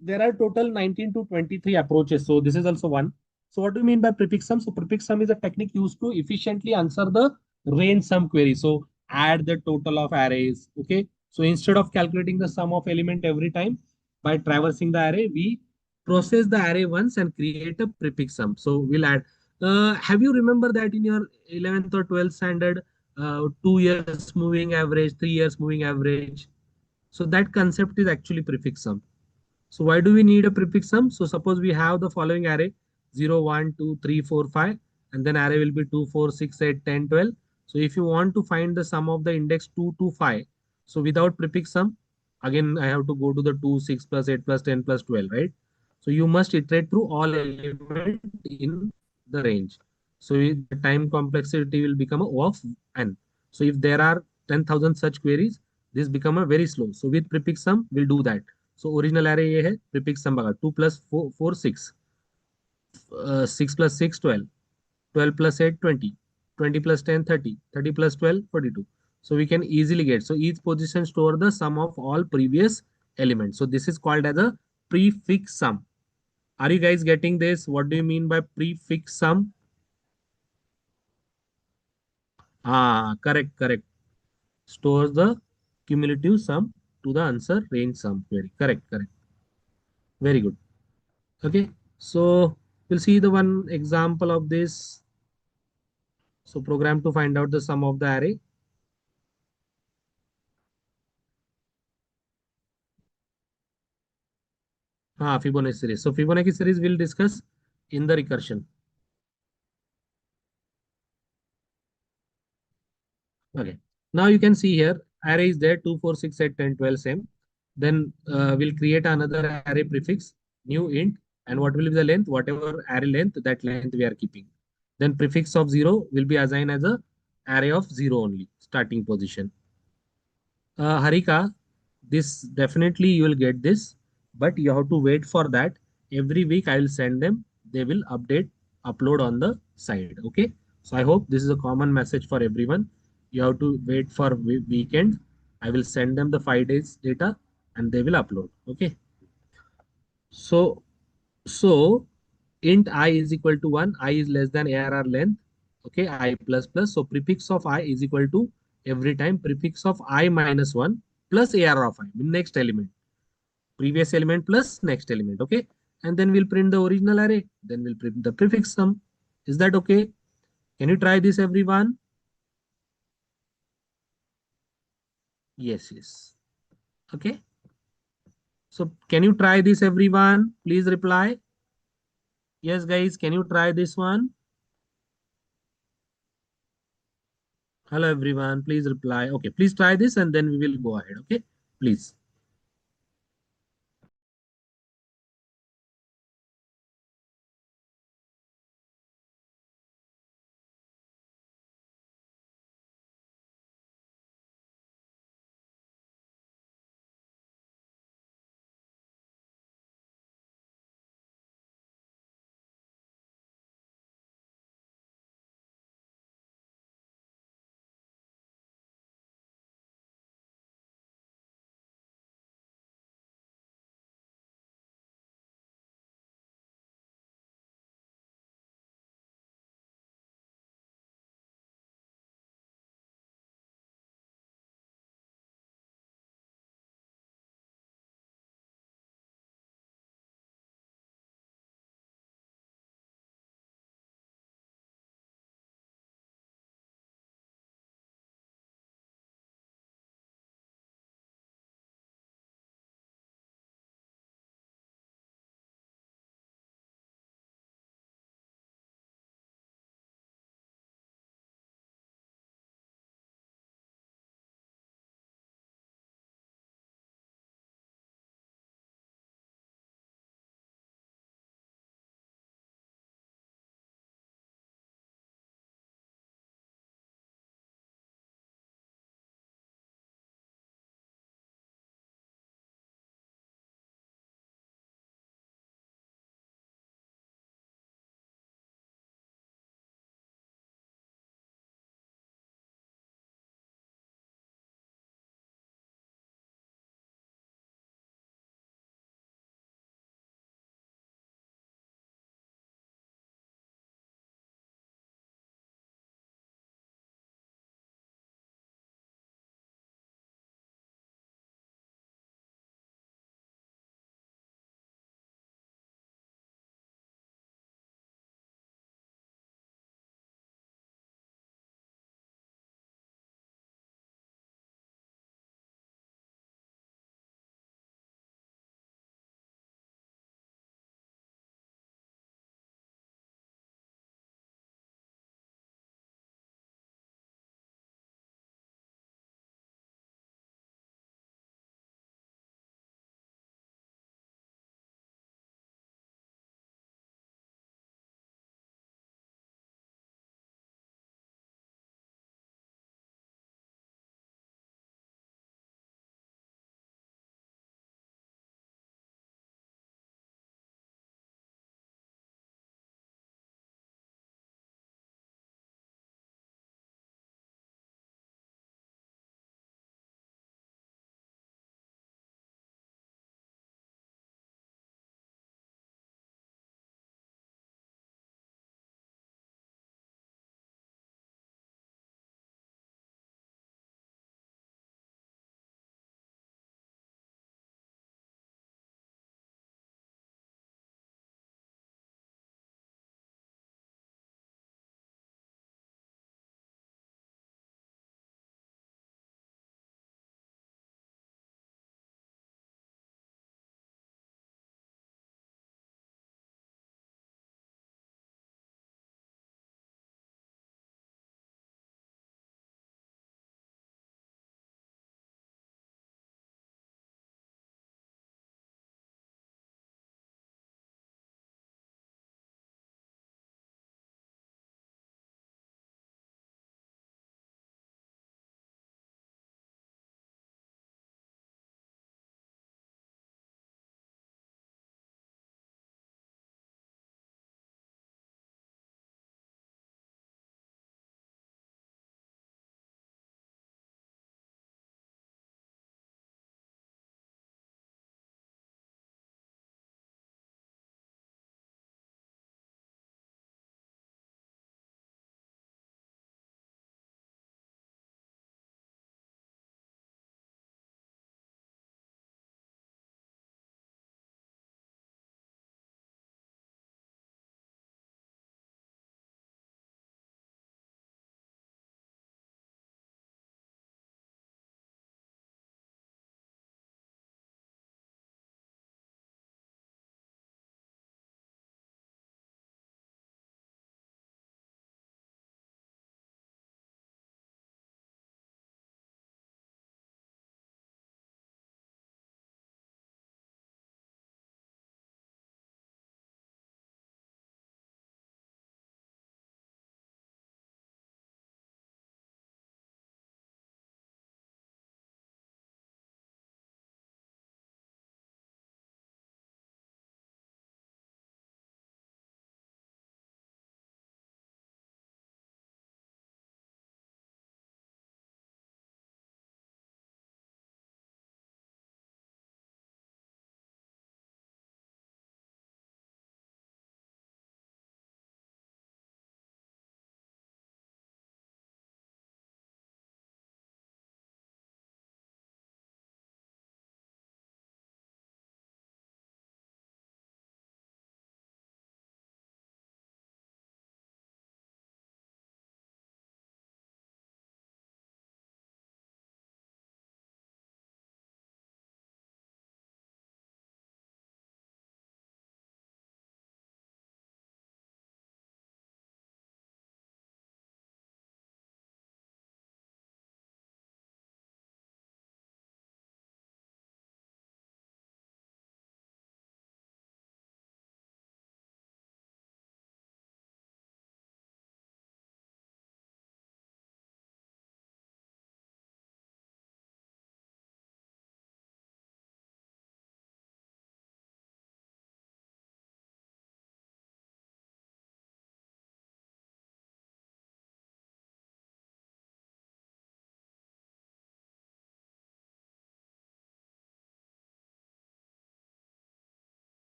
there are total 19 to 23 approaches. So this is also one. So what do you mean by prefix sum? So prefix sum is a technique used to efficiently answer the range sum query. So add the total of arrays. Okay. So instead of calculating the sum of element every time by traversing the array, we process the array once and create a prefix sum. So we'll add. Have you remember that in your 11th or 12th standard, 2 years moving average, 3 years moving average? So that concept is actually prefix sum. So why do we need a prefix sum? So suppose we have the following array 0, 1, 2, 3, 4, 5, and then array will be 2, 4, 6, 8, 10, 12. So if you want to find the sum of the index 2 to 5, so without prefix sum, again I have to go to the 2, 6 plus 8 plus 10 plus 12, right? So you must iterate through all elements in the range. So the time complexity will become a O of n. So if there are 10,000 such queries, this become a very slow. So with prefix sum, we'll do that. So original array ये है prefix सम बघा 2 plus 4 6 6 plus 6 12 12 plus 8 20 20 plus 10 30 30 plus 12 42 so we can easily get so each position store the sum of all previous elements so this is called as a prefix sum. Are you guys getting this? What do you mean by prefix sum? Correct. Stores the cumulative sum to the answer range sum query. Correct. Very good. Okay, so we'll see the one example of this. So program to find out the sum of the array. Fibonacci series. So Fibonacci series we'll discuss in the recursion. Okay. Now you can see here array is there 2, 4, 6, 8, 10, 12 same. Then we'll create another array prefix new int and what will be the length whatever array length that length we are keeping. Then prefix of 0 will be assigned as a array of 0 only starting position. Harika, this definitely you will get this, but you have to wait for that. Every week I will send them. They will upload on the side. Okay. So I hope this is a common message for everyone. You have to wait for weekend. I will send them the 5 days data and they will upload. Okay. So so int I is equal to 1, I is less than ARR length. Okay, I plus plus. So prefix of I is equal to every time prefix of I minus 1 plus ARR of I, next element. Previous element plus next element. Okay, and then we'll print the original array. Then we'll print the prefix sum. Is that okay? Can you try this, everyone? Yes. Okay. So can you try this, everyone? Please reply. Yes, guys, can you try this one? Hello, everyone. Please reply. Okay, please try this and then we will go ahead. Okay, please.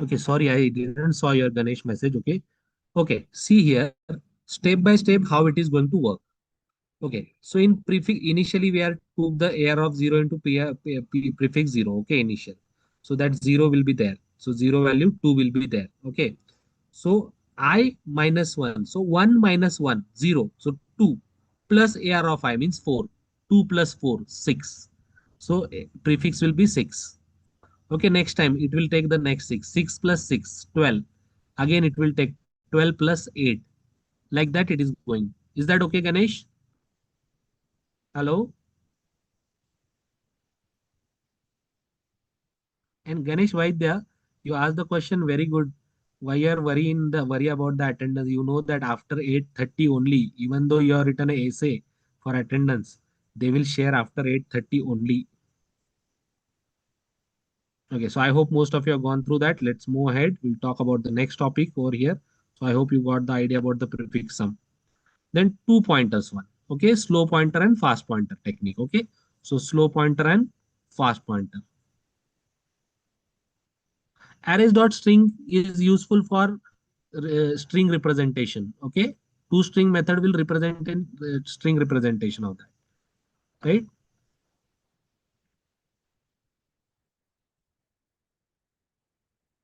Okay, sorry, I didn't saw your Ganesh message. Okay. Okay, see here, step by step how it is going to work. Okay, so in prefix initially we are took the air of 0 into prefix 0. Okay, initial. So that 0 will be there. So 0 value 2 will be there. Okay. So I minus 1. So 1 minus 1, 0. So 2 plus AR of I means 4. 2 plus 4, 6. So prefix will be 6. Okay, next time it will take the next 6. 6 plus 6, 12. Again it will take 12 plus 8. Like that it is going. Is that okay, Ganesh? Hello? And Ganesh Vaidya, you asked the question very good. Why you are worry about the attendance? You know that after 8:30 only, even though you have written an essay for attendance, they will share after 8:30 only. Okay, so I hope most of you have gone through that. Let's move ahead. We'll talk about the next topic over here. So I hope you got the idea about the prefix sum. Then two pointers one. Okay, slow pointer and fast pointer technique. Okay, so slow pointer and fast pointer. Arrays dot string is useful for string representation. Okay, two string method will represent in string representation of that, right?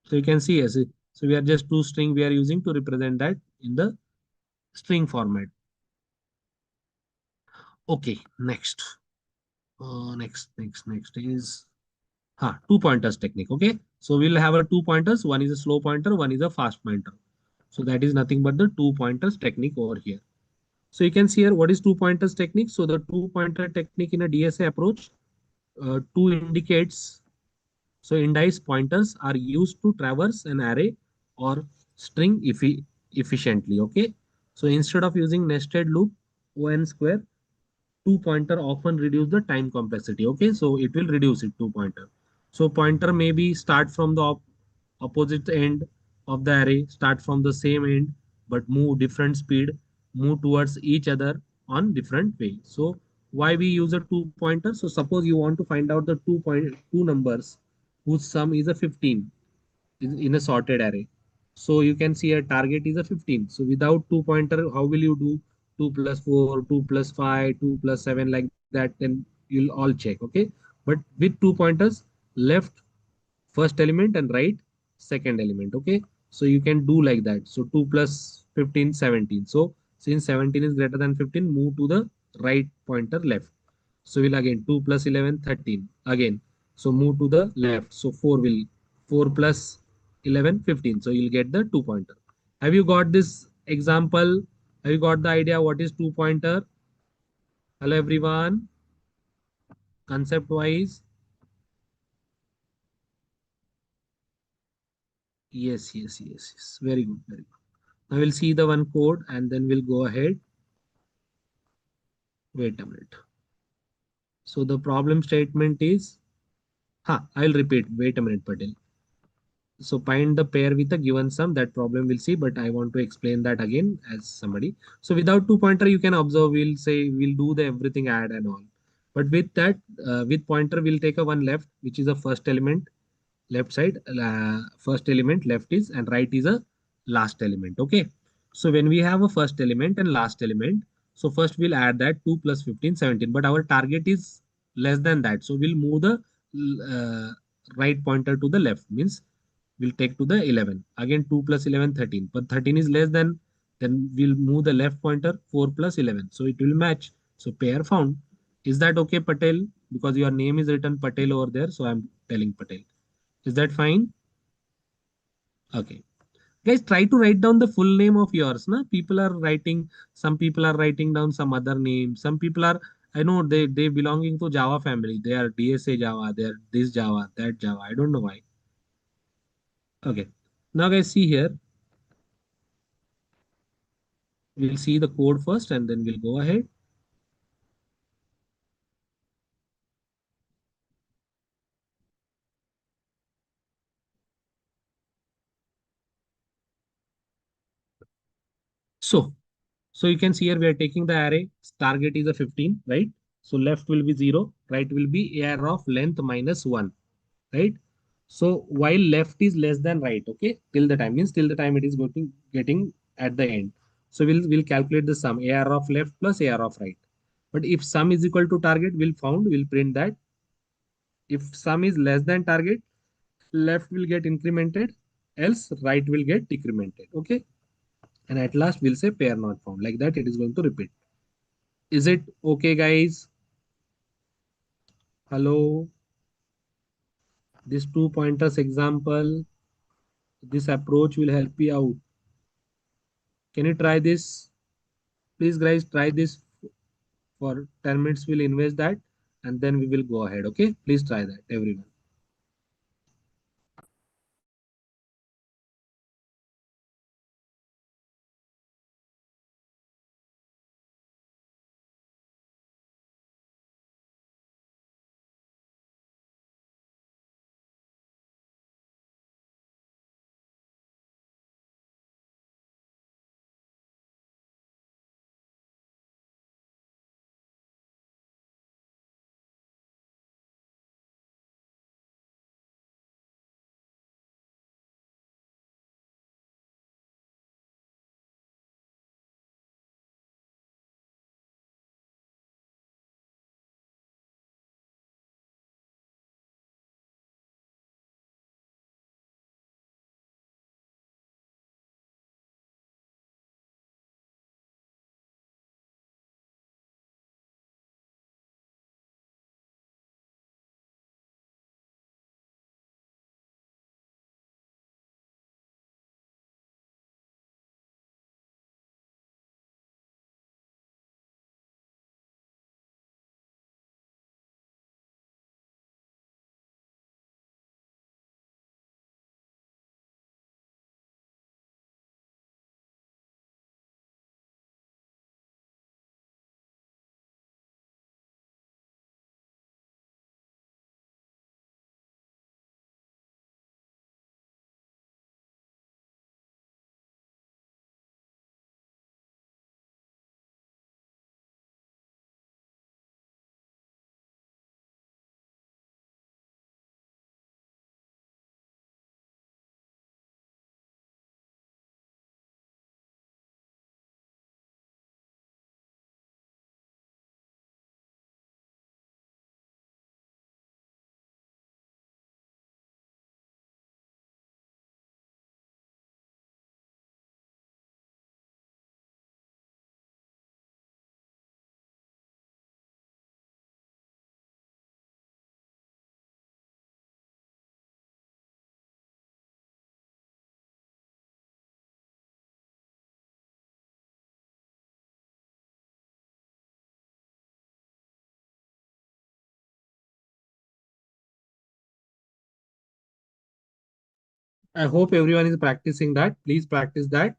So you can see as so we are just two string we are using to represent that in the string format. Okay, next is two pointers technique. Okay, so we'll have a two pointers. One is a slow pointer, one is a fast pointer. So that is nothing but the two pointers technique over here. So you can see here what is two pointers technique. So the two pointer technique in a DSA approach, two indicates. So indice pointers are used to traverse an array or string efficiently. Okay. So instead of using nested loop on square, two pointer often reduce the time complexity. Okay, so it will reduce it two pointer. So pointer maybe start from the opposite end of the array, start from the same end, but move different speed, move towards each other on different way. So why we use a two pointer? So suppose you want to find out the two numbers whose sum is a 15 in a sorted array. So you can see a target is a 15. So without two pointer, how will you do 2 plus 4, 2 plus 5, 2 plus 7 like that? Then you'll all check. Okay. But with two pointers, left first element and right second element. Okay. So you can do like that. So 2 plus 15, 17. So since 17 is greater than 15, move to the right pointer left. So we'll again 2 plus 11, 13. Again. So move to the left. So 4 plus 11, 15. So you'll get the two pointer. Have you got this example? Have you got the idea what is two pointer? Hello everyone. Concept wise. Yes. Very good. Very good. Now we'll see the one code and then we'll go ahead. Wait a minute. So the problem statement is, I'll repeat. Wait a minute, Patel. So find the pair with a given sum. That problem we'll see, but I want to explain that again as somebody. So without two pointer, you can observe. We'll say we'll do the everything add and all. But with that, with pointer, we'll take a one left, which is the first element, left side. First element left is and right is a last element. Okay. So when we have a first element and last element, so first we'll add that 2 plus 15, 17. But our target is less than that. So we'll move the right pointer to the left. Means we'll take to the 11. Again 2 plus 11, 13. But 13 is less than, then we'll move the left pointer 4 plus 11. So it will match. So pair found. Is that okay, Patel? Because your name is written Patel over there. So I'm telling Patel. Is that fine? Okay. Guys, try to write down the full name of yours. Na? People are writing, some people are writing down some other name. Some people are, I know they belonging to Java family. They are DSA Java, they are this Java, that Java. I don't know why. Okay. Now guys, see here. We'll see the code first and then we'll go ahead. So, so you can see here we are taking the array. Target is a 15, right? So left will be 0, right will be AR of length minus 1, right? So while left is less than right, okay, till the time means till the time it is going getting at the end. So we'll calculate the sum AR of left plus AR of right. But if sum is equal to target, we'll print that. If sum is less than target, left will get incremented, else right will get decremented. Okay. And at last we'll say pair not found. Like that, it is going to repeat. Is it okay, guys? Hello. This two pointers example, this approach will help you out. Can you try this? Please, guys, try this for 10 minutes. We'll invest that and then we will go ahead. Okay. Please try that, everyone. I hope everyone is practicing that. Please practice that.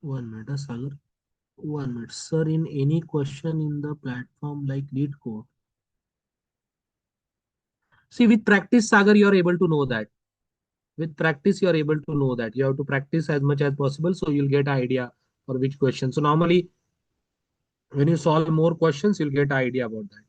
One minute, Sagar. 1 minute. Sir, in any question in the platform like lead code. See, with practice, Sagar, you are able to know that. With practice, you are able to know that. You have to practice as much as possible so you'll get idea for which question. So normally, when you solve more questions, you'll get idea about that.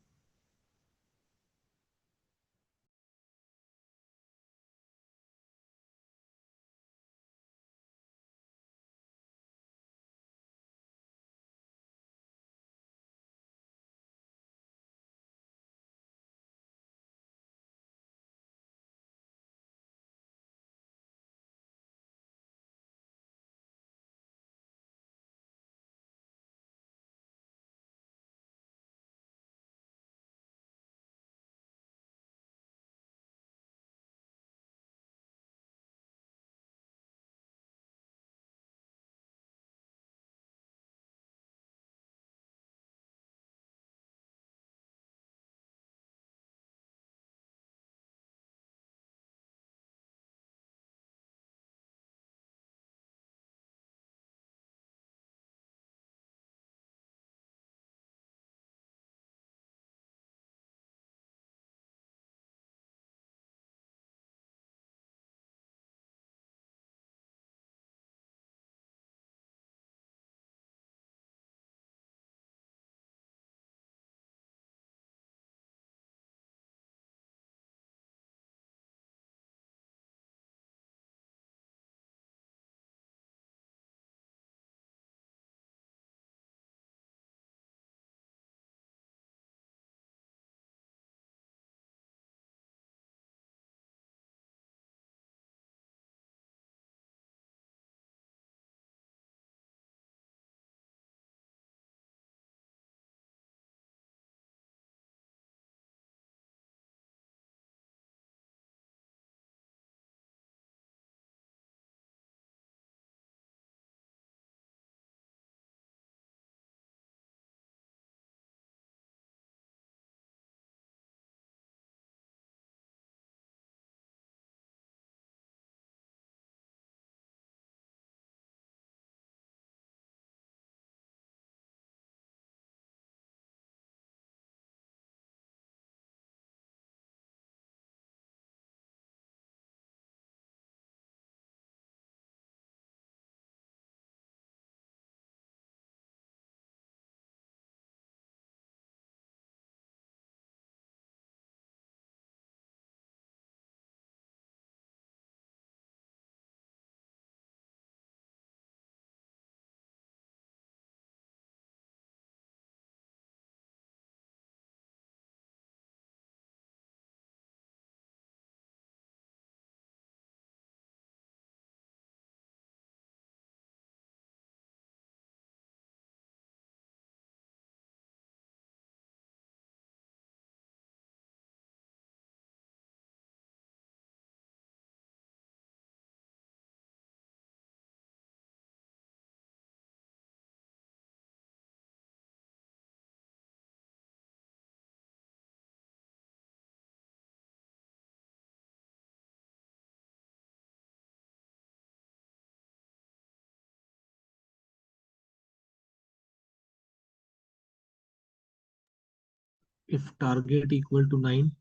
If target equal to 9,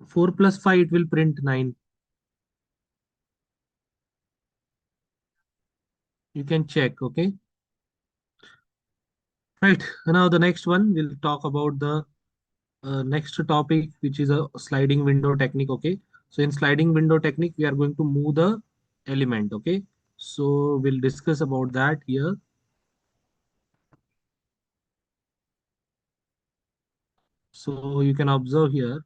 4 plus 5, it will print 9. You can check, okay? Right. Now the next one, we'll talk about the next topic, which is a sliding window technique, okay? So in sliding window technique, we are going to move the element, okay? So we'll discuss about that here. So you can observe here.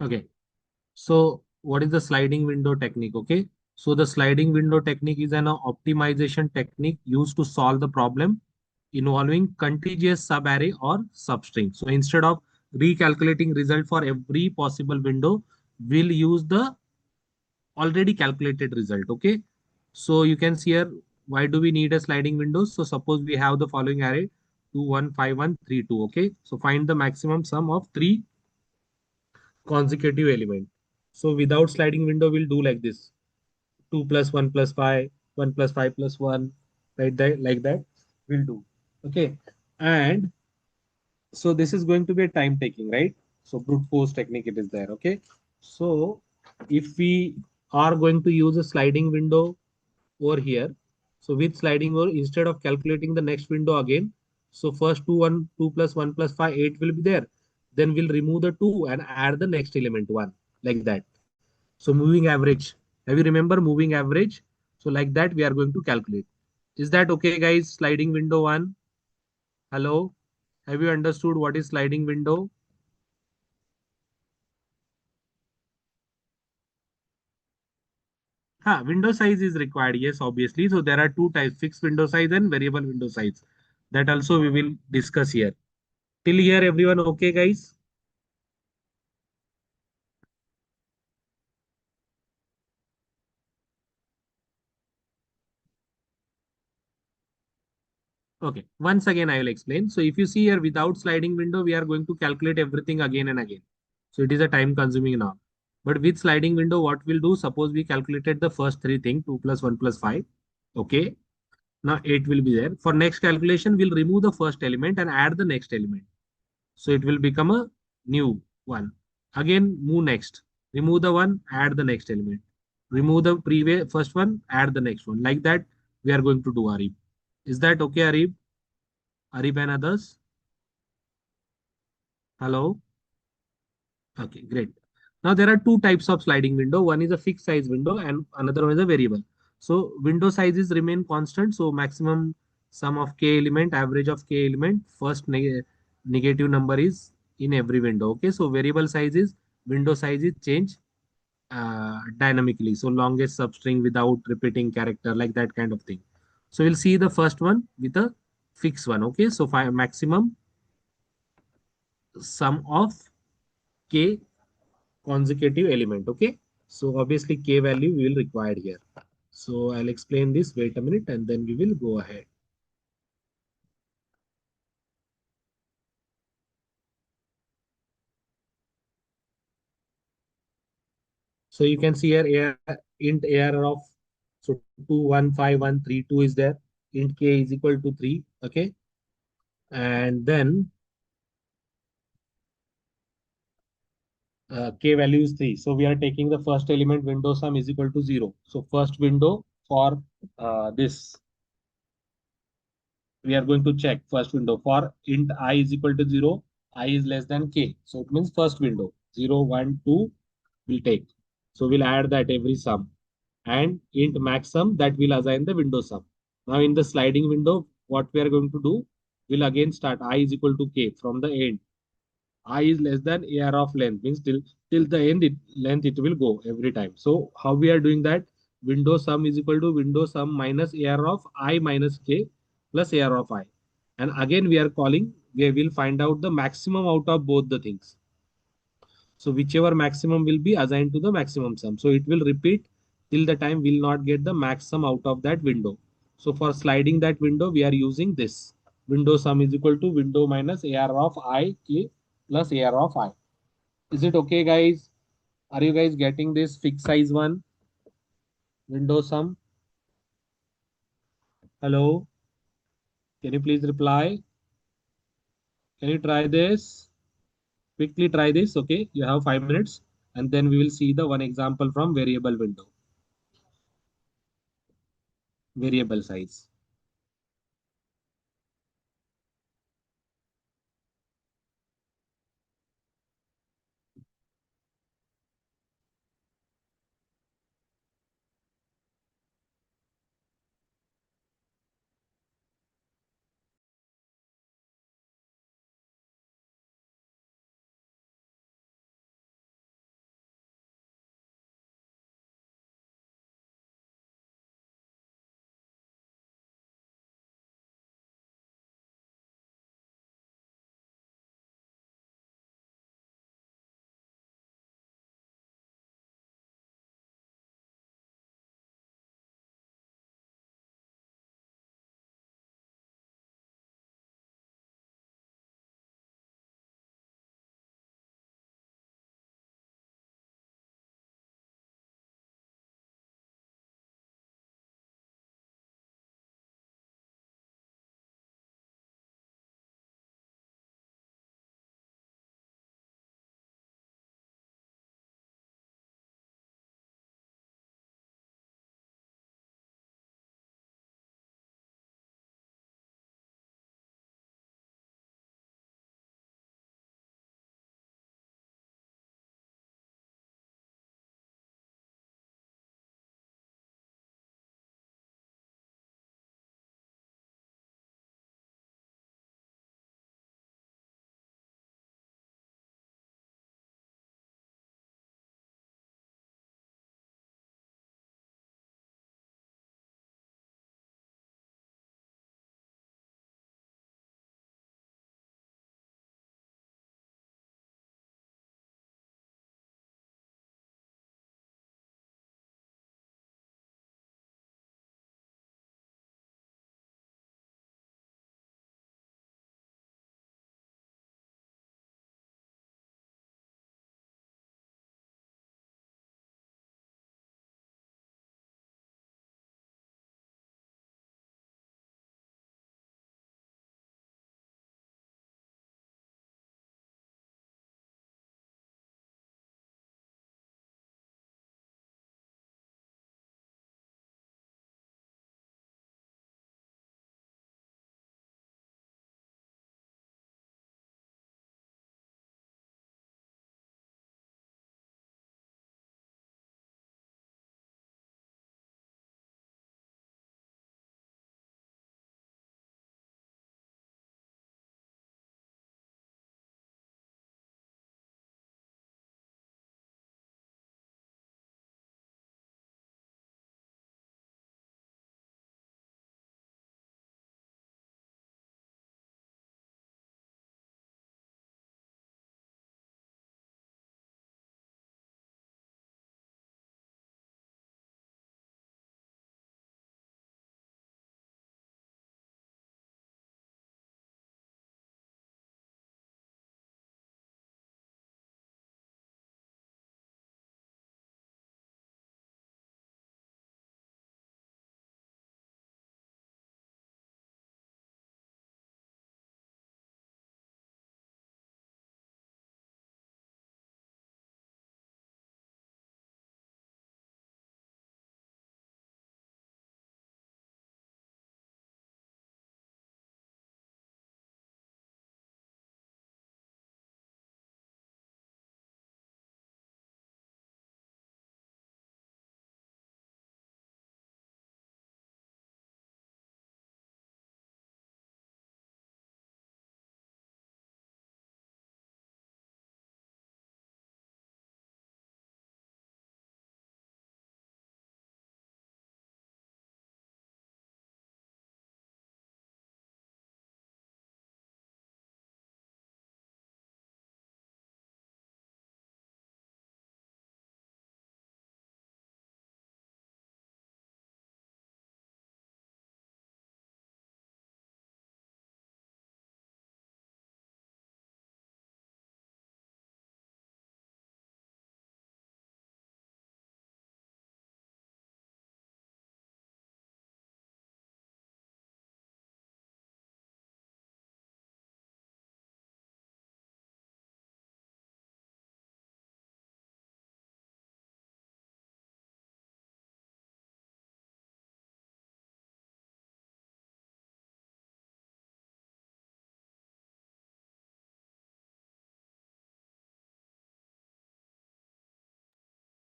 Okay. So what is the sliding window technique? Okay. So the sliding window technique is an optimization technique used to solve the problem involving contiguous subarray or substring. So instead of recalculating result for every possible window, will use the already calculated result. Okay. So you can see here, why do we need a sliding window? So suppose we have the following array 2, 1, 5, 1, 3, 2. Okay. So find the maximum sum of three consecutive element. So without sliding window, we'll do like this: 2 plus 1 plus 5, 1 plus 5 plus 1, right? That, like that we'll do. Okay. And so this is going to be a time taking, right? So brute force technique it is there. Okay. So if we are going to use a sliding window over here, so with sliding over, instead of calculating the next window again, so first 2 1 2 plus 1 plus 5 8 will be there, then we'll remove the 2 and add the next element 1, like that. So moving average, have you remember moving average? So like that we are going to calculate. Is that okay, guys? Sliding window 1. Hello, have you understood what is sliding window? Window size is required. Yes, obviously. So there are two types: fixed window size and variable window size. That also we will discuss here. Till here, everyone okay, guys? Okay. Once again, I will explain. So if you see here, without sliding window, we are going to calculate everything again and again. So it is a time consuming now. But with sliding window, what we'll do, suppose we calculated the first three things, 2 plus 1 plus 5. Okay. Now 8 will be there. For next calculation, we'll remove the first element and add the next element. So it will become a new one. Again, move next. Remove the one, add the next element. Remove the previous first one, add the next one. Like that, we are going to do Arib. Is that okay, Arib? Arib and others? Hello? Okay, great. Now there are two types of sliding window. One is a fixed size window and another one is a variable. So window sizes remain constant. So maximum sum of k element, average of k element, first negative number is in every window. Okay, so variable size is window size is change dynamically. So longest substring without repeating character, like that kind of thing. So we'll see the first one with a fixed one. Okay, so maximum sum of k consecutive element. Okay, so obviously k value we will require here. So I'll explain this. Wait a minute, and then we will go ahead. So you can see here int AR of, so 2 1 5 1 3 2 is there. Int k is equal to 3. Okay, and then k value is 3. So we are taking the first element, window sum is equal to 0. So first window for this, we are going to check first window for int I is equal to 0, I is less than k. So it means first window 0 1 2 will take. So we'll add that every sum, and int max sum, that will assign the window sum. Now in the sliding window, what we are going to do, we'll again start I is equal to k from the end. I is less than AR of length, means till the end length it will go every time. So how we are doing that? Window sum is equal to window sum minus AR of I minus k plus AR of I. And again we are calling, we will find out the maximum out of both the things. So whichever maximum will be assigned to the maximum sum. So it will repeat till the time we'll not get the maximum out of that window. So for sliding that window, we are using this. Window sum is equal to window minus AR of I k plus AR of I. Is it okay, guys? Are you guys getting this fixed size one? Window sum? Hello? Can you please reply? Can you try this? Quickly try this. Okay. You have 5 minutes. And then we will see the one example from variable window, variable size.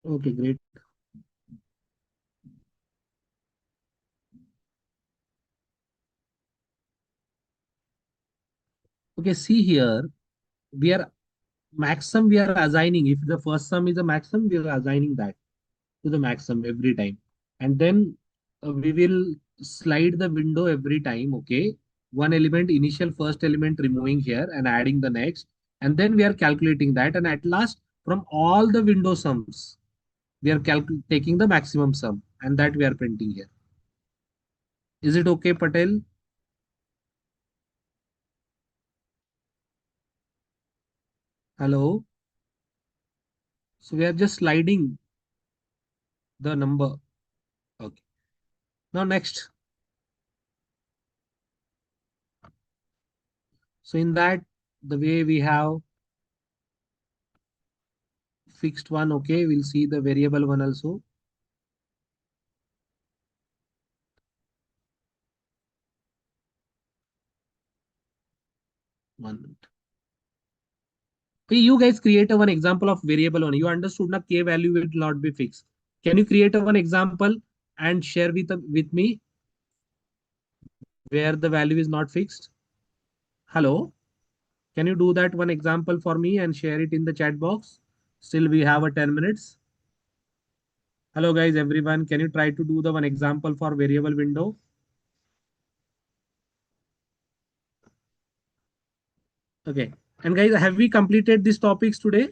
Okay, great. Okay, see here, we are maximum we are assigning. If the first sum is a maximum, we are assigning that to the maximum every time. And then we will slide the window every time. Okay. One element, initial first element removing here and adding the next. And then we are calculating that. And at last, from all the window sums, we are taking the maximum sum and that we are printing here. Is it okay, Patel? Hello. So we are just sliding the number. Okay. Now next. So in that, the way we have fixed one, okay, we'll see the variable one also. One minute. Okay, you guys create a one example of variable one. You understood na k value will not be fixed. Can you create a one example and share with me where the value is not fixed? Hello, can you do that one example for me and share it in the chat box? Still we have a 10 minutes. Hello guys, everyone. Can you try to do the one example for variable window? Okay. And guys, have we completed these topics today?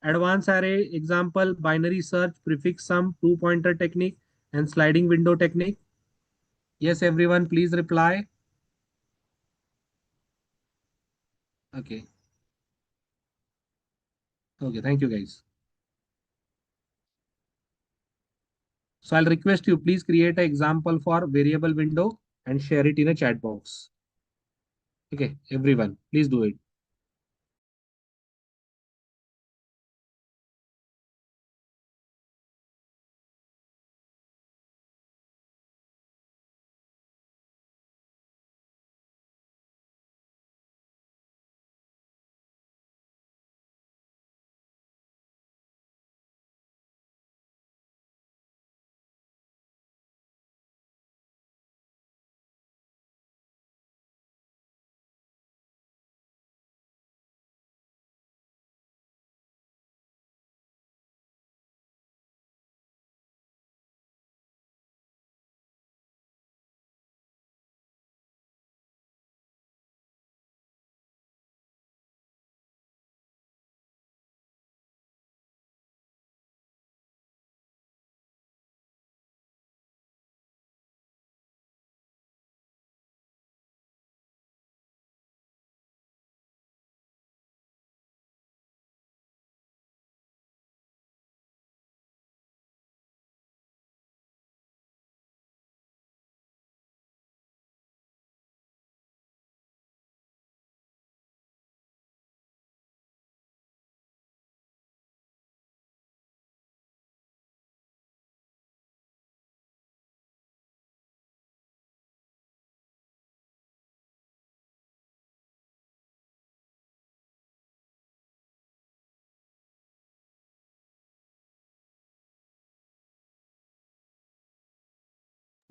Advanced array, example, binary search, prefix sum, two pointer technique, and sliding window technique. Yes, everyone, please reply. Okay. Okay, thank you guys. So I'll request you, please create an example for variable window and share it in a chat box. Okay, everyone, please do it.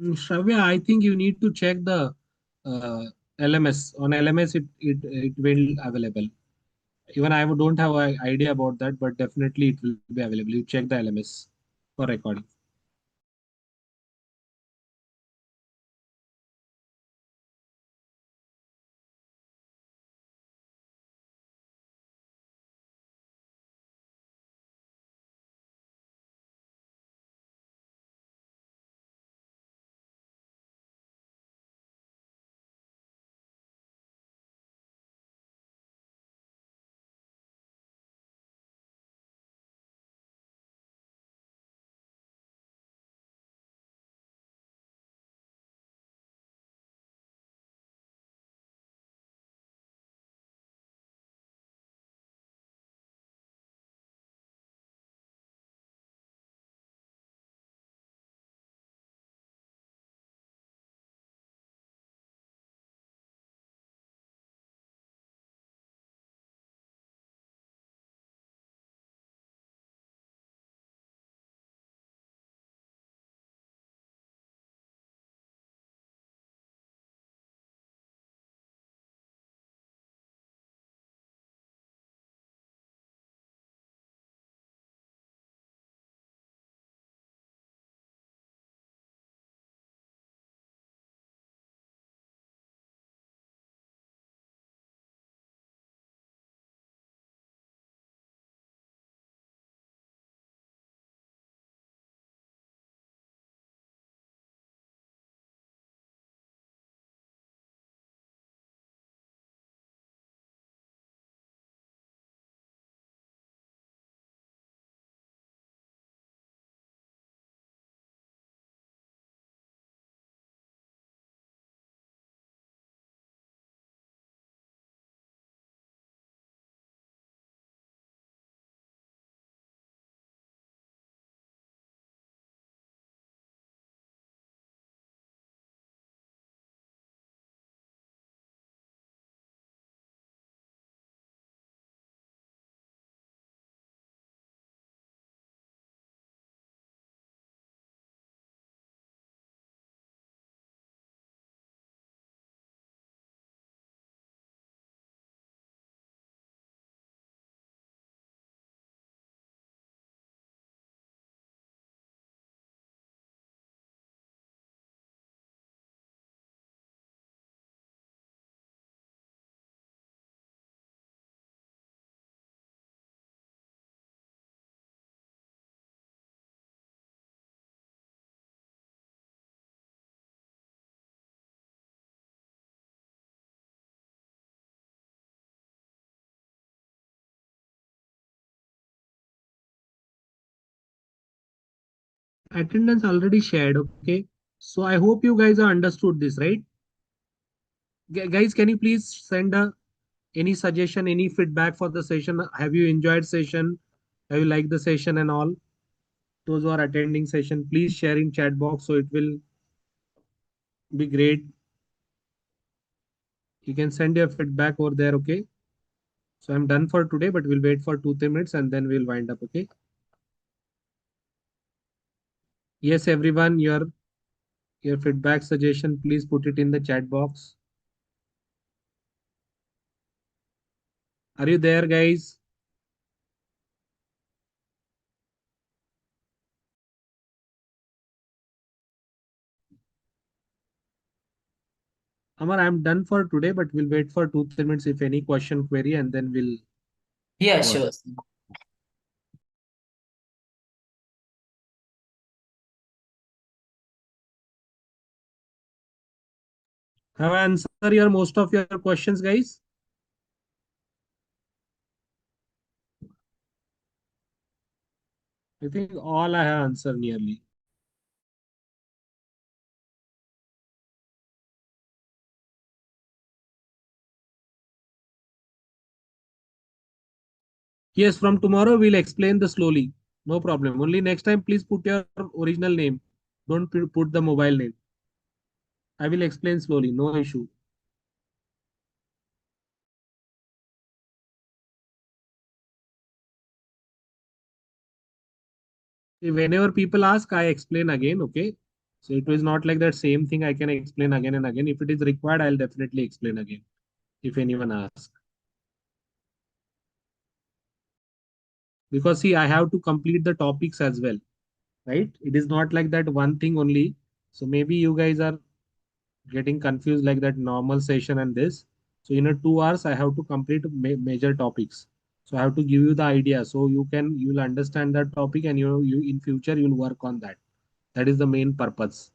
Shravya, I think you need to check the uh, LMS. On LMS, it will available. Even I don't have an idea about that, but definitely it will be available. You check the LMS for recording. Attendance already shared. Okay. So I hope you guys have understood this, right? Guys, can you please send any suggestion, any feedback for the session? Have you enjoyed session? Have you liked the session and all? Those who are attending session, please share in chat box. So it will be great. You can send your feedback over there. Okay. So I'm done for today, but we'll wait for 2-3 minutes and then we'll wind up. Okay. Yes, everyone, your feedback suggestion, please put it in the chat box. Are you there, guys? Amar, I'm done for today, but we'll wait for 2-3 minutes if any question, query, and then we'll Yeah, go sure. ahead. Have I answered your most of your questions, guys? I think all I have answered nearly. Yes, from tomorrow we'll explain the slowly. No problem. Only next time, please put your original name. Don't put the mobile name. I will explain slowly. No issue. Whenever people ask, I explain again. Okay. So it was not like that same thing I can explain again and again. If it is required, I'll definitely explain again if anyone asks. Because see, I have to complete the topics as well, right? It is not like that one thing only. So maybe you guys are getting confused like that normal session and this. So in a 2 hours, I have to complete major topics. So I have to give you the idea so you'll understand that topic and you in future you'll work on that. That is the main purpose.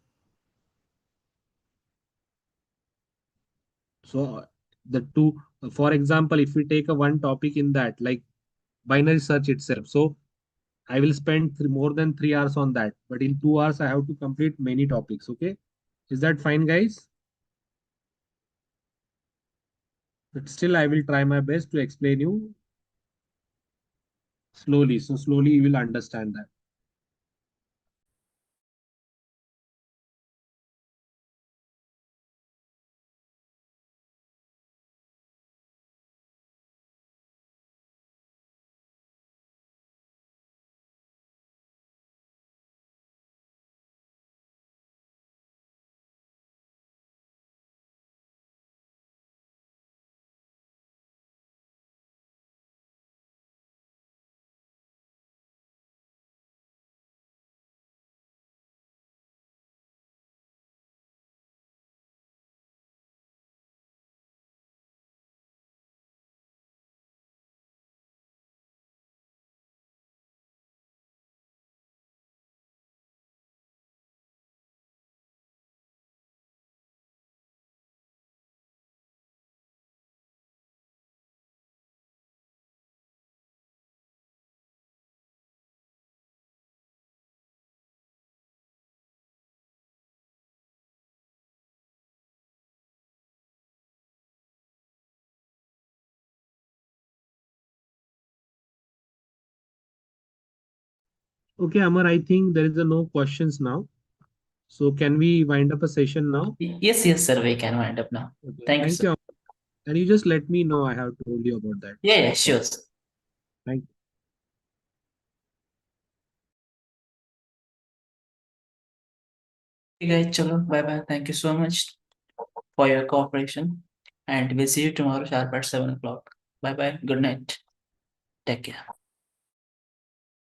So the two, for example, if we take a one topic in that, like binary search itself. So I will spend more than 3 hours on that. But in 2 hours, I have to complete many topics. Okay. Is that fine, guys? But still, I will try my best to explain you slowly. So slowly you will understand that. Okay, Amar, I think there is a no questions now. So can we wind up a session now? Yes, yes, sir. We can wind up now. Okay. Thank you, Thank sir. you. Amar. And you just let me know. I have told you about that. Yeah, yeah, sure, sir. Thank you. Okay, guys, chalo, bye bye. Thank you so much for your cooperation. And we'll see you tomorrow sharp at 7 o'clock. Bye bye. Good night. Take care.